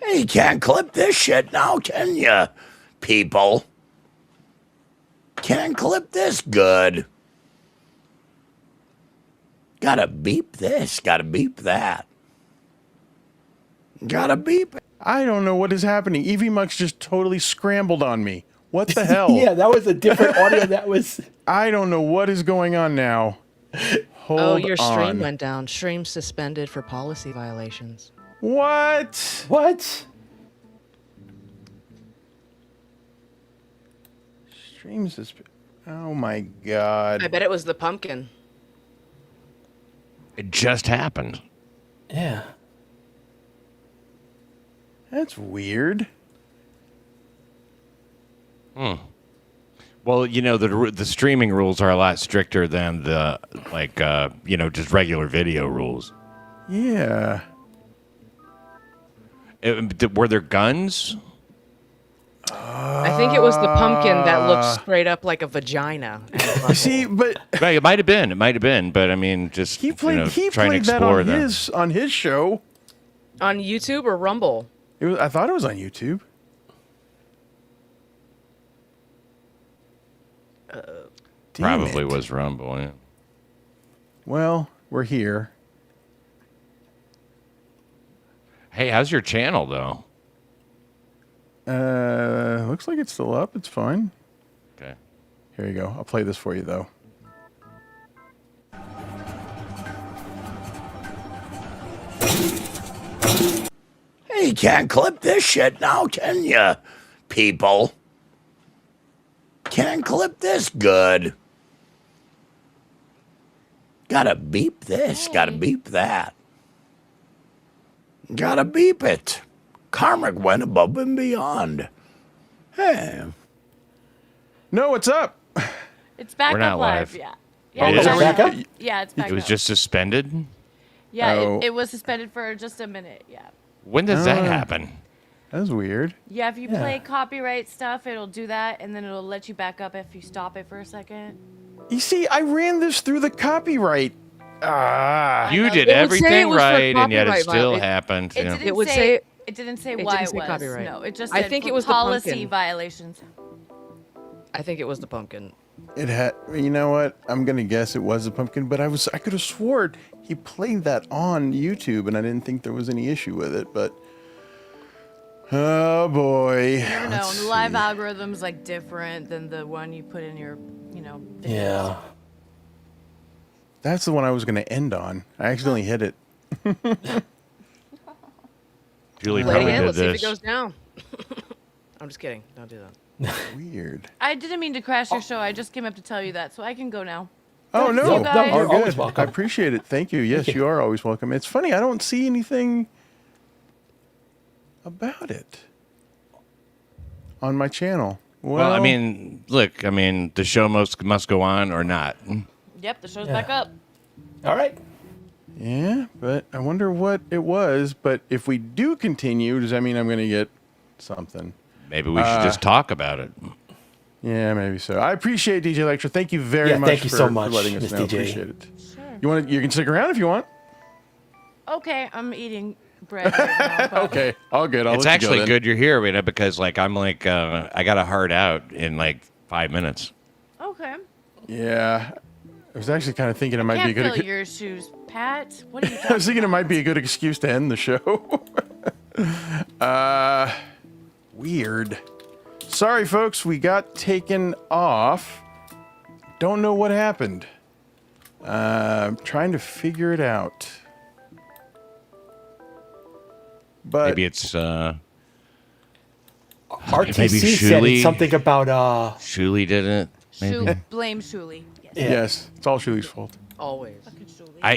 Hey, you can't clip this shit now, can ya, people? Can't clip this good. Gotta beep this, gotta beep that. Gotta beep it. I don't know what is happening. Evie Mux just totally scrambled on me. What the hell? Yeah, that was a different audio. That was. I don't know what is going on now. Hold your stream on. went down. Stream suspended for policy violations. What? What? Stream suspended. Oh my god. I bet it was the pumpkin. It just happened. Yeah. That's weird. Well, you know, the streaming rules are a lot stricter than the just regular video rules. Yeah. Were there guns? I think it was the pumpkin that looked straight up like a vagina. See, but right, it might have been, but I mean, just he played trying to that explore on his show. On YouTube or Rumble? I thought it was on YouTube. Probably was Rumble. Yeah. Well, we're here. Hey, how's your channel though? Looks like it's still up. It's fine. Okay. Here you go. I'll play this for you though. Hey, you can't clip this shit now, can ya, people? Can't clip this good. Gotta beep this, gotta beep that. Gotta beep it. Carmick went above and beyond. Hey. No, what's up? It's back We're up not live. live. Yeah. Oh, Yeah, is it back up? Yeah, it's back It was up. just suspended? Yeah, Oh. it was suspended for just a minute. Yeah. When does that happen? That's weird. Yeah, if you play copyright stuff, it'll do that, and then it'll let you back up if you stop it for a second. You see, I ran this through the copyright. You did everything right, and yet it still happened. It Yeah. didn't it didn't say It why didn't it say was. copyright. No, it just I said think for it was the policy pumpkin. violations. I think it was the pumpkin. It had. You know what? I'm gonna guess it was a pumpkin, but I could have sworn he played that on YouTube, and I didn't think there was any issue with it. But oh boy, You never know. The live algorithm's like different than the one you put in your, videos. Yeah. that's the one I was gonna end on. I accidentally hit it. Julie Play it probably again. did Let's see if it this. goes down. I'm just kidding. Don't do that. Weird. I didn't mean to crash your show. I just came up to tell you that, so I can go now. Oh no, You guys. all You're always good. welcome. I appreciate it. Thank you. Yes, you are always welcome. It's funny. I don't see anything about it on my channel. Well, I mean, look, the show must go on or not. Yep, the show's back up. All right. Yeah, but I wonder what it was. But if we do continue, does that mean I'm going to get something? Maybe we should just talk about it. Yeah, maybe so. I appreciate DJ Lecture. Thank you very much. Thank you so much, for letting us Miss know. DJ. Appreciate it. Sure. You can stick around if you want. Okay, I'm eating bread right now. but- Okay, all good. I'll It's let you actually go then. good you're here, Rita, because I got a hard out in like 5 minutes. Okay. Yeah, I was actually kind of thinking it might be a Can't good. fill your shoes, Pat. What are you I was talking thinking it might be a good excuse to end the show. Weird. Sorry, folks. We got taken off. Don't know what happened. Trying to figure it out. But Maybe it's RTC maybe said Shuli. something about Shuli did it. Maybe. Blame Shuli. Yes. yes, it's all Shuli's fault. Always.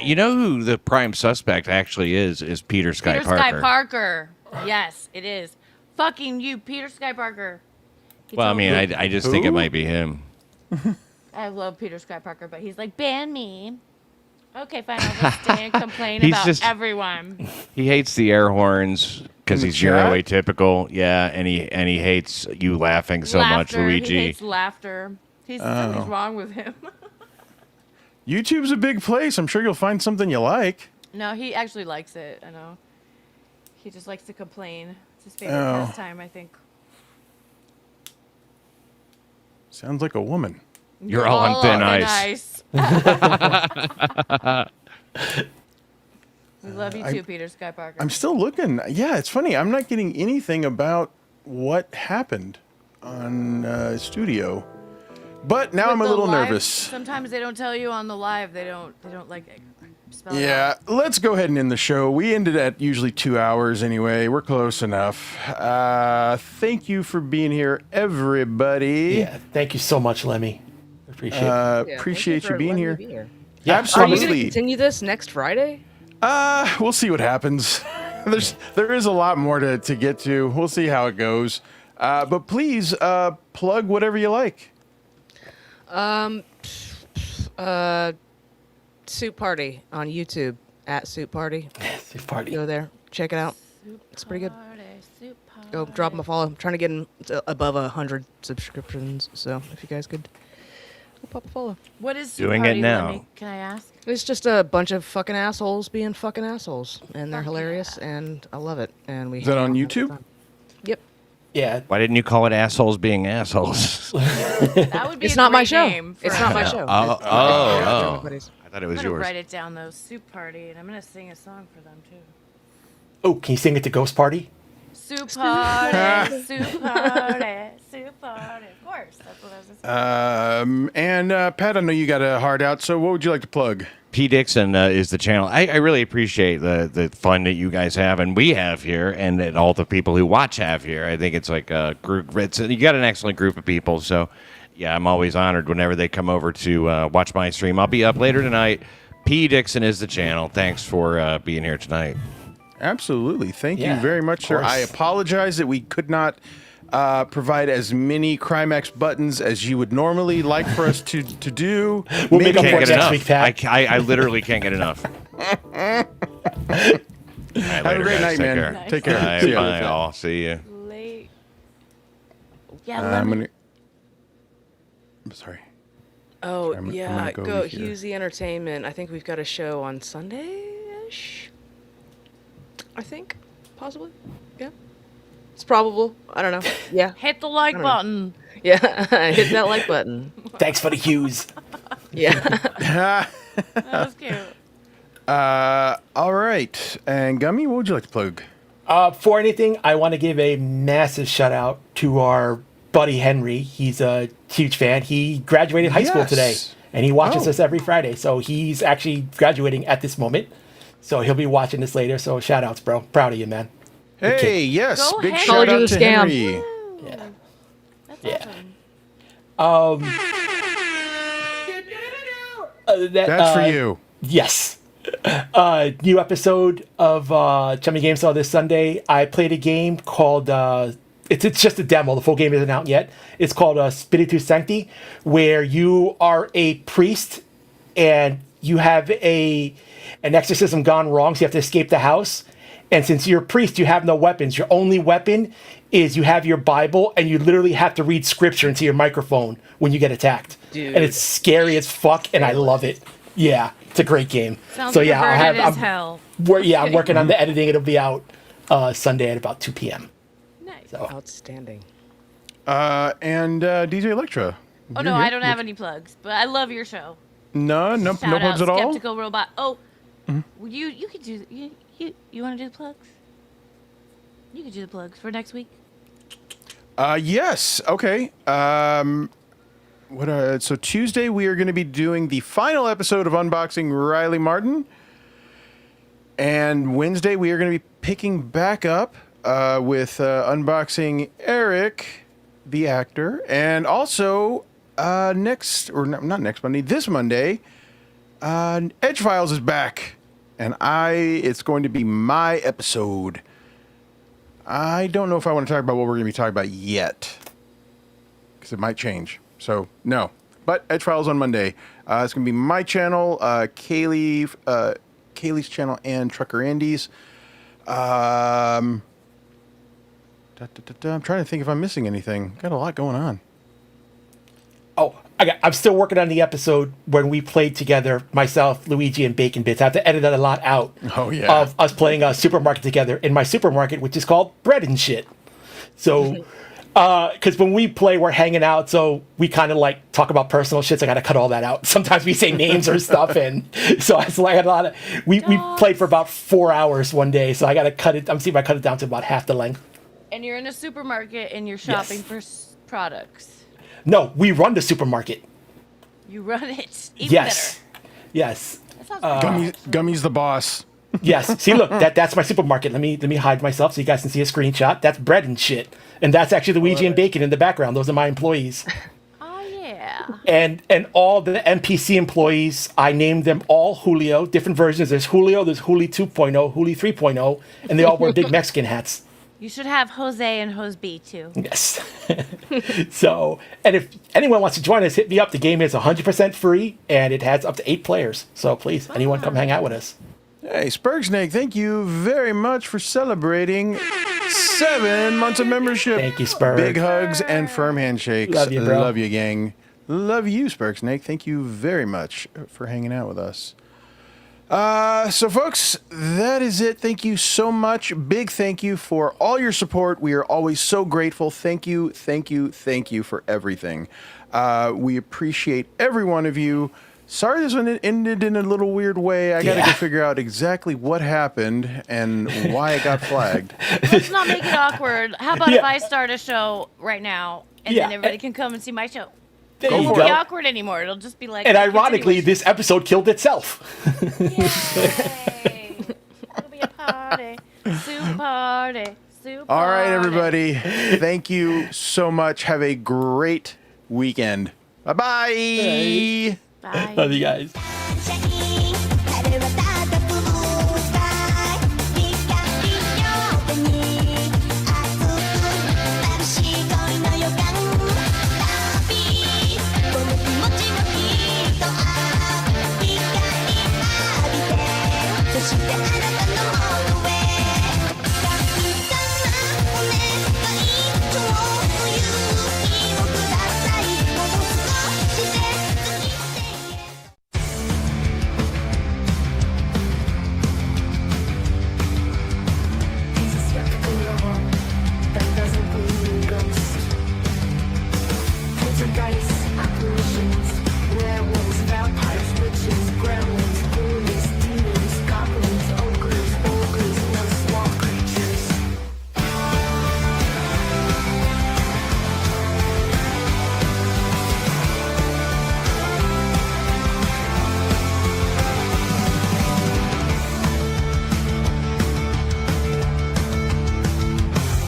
You know who the prime suspect actually is Peter Sky Peter Parker. Sky Parker. Yes, it is. Fucking you, Peter Sky Parker. He Well, I told mean, me- I just think it might be him. I love Peter Sky Parker, but he's like, ban me. Okay, fine. I'll just stay and complain He's about just- everyone. He hates the air horns because In the he's chat? neuroatypical. Yeah, and he hates you laughing so much, Laughter. Luigi. He hates laughter. Something's wrong with him. YouTube's a big place. I'm sure you'll find something you like. No, he actually likes it. I know. He just likes to complain. It's his favorite Oh. pastime, I think. Sounds like a woman. You're all on thin ice. We love you too, Peter Sky Parker. I'm still looking. Yeah, it's funny. I'm not getting anything about what happened on studio. But now With I'm a the little live- nervous. Sometimes they don't tell you on the live. They don't like spell it Yeah, out. let's go ahead and end the show. We ended at usually 2 hours anyway. We're close enough. Thank you for being here, everybody. Yeah, thank you so much, Lemmy. Appreciate it. Appreciate you being here. Yeah, Yeah, Are you going to Absolutely. continue this next Friday? We'll see what happens. There is a lot more to get to. We'll see how it goes. But please plug whatever you like. Soup Party on YouTube at Soup Party. Soup Party. Go there, check it out. It's pretty good. Party, soup party. Go drop them a follow. I'm trying to get above 100 subscriptions, so if you guys could go pop a follow. What is soup Doing it party, now. Lemmy? Can I ask? It's just a bunch of fucking assholes being fucking assholes, and they're hilarious, and I love it. And we Is that hang on out all the YouTube? time. Yep. Yeah. Why didn't you call it assholes being assholes? That would be It's a not my great show. name for It's a not my show. show. Oh. Everybody's- I thought it I'm was gonna yours. write it down though. Soup party, and I'm gonna sing a song for them too. Oh, can you sing it to Ghost Party? Soup party, soup party, soup party. Of course, that's what I was just. And Pat, I know you got a hard out, so what would you like to plug? P. Dixon is the channel. I really appreciate the fun that you guys have and we have here, and that all the people who watch have here. I think it's like a group. You got an excellent group of people. So, yeah, I'm always honored whenever they come over to watch my stream. I'll be up later tonight. P. Dixon is the channel. Thanks for being here tonight. Absolutely. Thank you Yeah, very much, sir. course. I apologize that we could not provide as many Crimex buttons as you would normally like for us to do. We'll make up Can't for it get next enough. week, Pat. I literally can't get enough. All right, Have a later, great guys. night, Take man. care. Take care. All right, See ya. bye, all. See you. Late. Yeah, I'm Lemmy. sorry. Oh, I'm yeah. gonna Go over here. Husey Entertainment. I think we've got a show on Sunday-ish. I think. Possibly. Yeah. It's probable. I don't know. Yeah. Hit the like I don't know. button. Yeah. Hit that like button. Thanks for the hues. Yeah. That was cute. All right. And Gummy, what would you like to plug? For anything, I want to give a massive shout out to our buddy Henry. He's a huge fan. He graduated high school today, and he watches us every Friday. So he's actually graduating at this moment. So he'll be watching this later. So shout outs, bro. Proud of you, man. Good kid. Hey, yes. Go Big Henry. shout Told you out the to scam. Henry. Yeah. That's awesome. Other than that, That's for you. Yes. New episode of Chummy Game Style this Sunday. I played a game called it's just a demo. The full game isn't out yet. It's called Spiritus Sancti, where you are a priest and you have an exorcism gone wrong, so you have to escape the house. And since you're a priest, you have no weapons. Your only weapon is you have your Bible, and you literally have to read scripture into your microphone when you get attacked. Dude. And it's scary as fuck, and I love it. Yeah, it's a great game. Sounds so yeah, perverted as hell. I'm working on the editing. It'll be out Sunday at about 2 p.m. Nice. So Outstanding. And DJ Electra. Oh no, I don't have any plugs, but I love your show. No Shout plugs out, at all? Skeptical Robot. Oh, well, you could do you want to do the plugs? You could do the plugs for next week. Yes. Okay. So Tuesday we are going to be doing the final episode of Unboxing Riley Martin. And Wednesday we are going to be picking back up with unboxing Eric, the actor, and also not next Monday, this Monday, Edge Files is back, and it's going to be my episode. I don't know if I want to talk about what we're going to be talking about yet, because it might change. So no, but Edge Files on Monday. It's going to be my channel, Kaylee's channel, and Trucker Andy's. I'm trying to think if I'm missing anything. Got a lot going on. Oh, I'm still working on the episode when we played together, myself, Luigi, and Bacon Bits. I have to edit a lot out of us playing a supermarket together in my supermarket, which is called Bread and Shit. So, because when we play, we're hanging out, so we kind of like talk about personal shit. So I got to cut all that out. Sometimes we say names or stuff, and so I had a lot of. We played for about 4 hours one day, so I got to cut it. I'm seeing if I cut it down to about half the length. And you're in a supermarket and you're shopping for products. No, we run the supermarket. You run it. Even Yes. Yes. Gummy's the boss. Yes. See, look, that's my supermarket. Let me hide myself so you guys can see a screenshot. That's Bread and Shit, and that's actually Luigi and Bacon in the background. Those are my employees. Oh yeah. And all the NPC employees, I named them all Julio. Different versions. There's Julio. There's Juli 2.0, Juli 3.0, and they all wear big Mexican hats. You should have Jose and Jose B too. Yes. So, and if anyone wants to join us, hit me up. The game is 100% free, and it has up to 8 players. So please, anyone come hang out with us. Hey, Spurgsnake, thank you very much for celebrating 7 months of membership. Thank you, Spurg. Big hugs and firm handshakes. Love you, bro. Love you, gang. Love you, Spurgsnake. Thank you very much for hanging out with us. So, folks, that is it. Thank you so much. Big thank you for all your support. We are always so grateful. Thank you, thank you, thank you for everything. We appreciate every one of you. Sorry this one ended in a little weird way. I got to go figure out exactly what happened and why it got flagged. Let's not make it awkward. How about if I start a show right now and then everybody can come and see my show? It won't be awkward anymore. It'll just be like. And ironically, this episode killed itself. Yay. It'll be a party. Soup party. Soup party. All right, everybody. Thank you so much. Have a great weekend. Bye-bye. Bye. Love you guys. Checking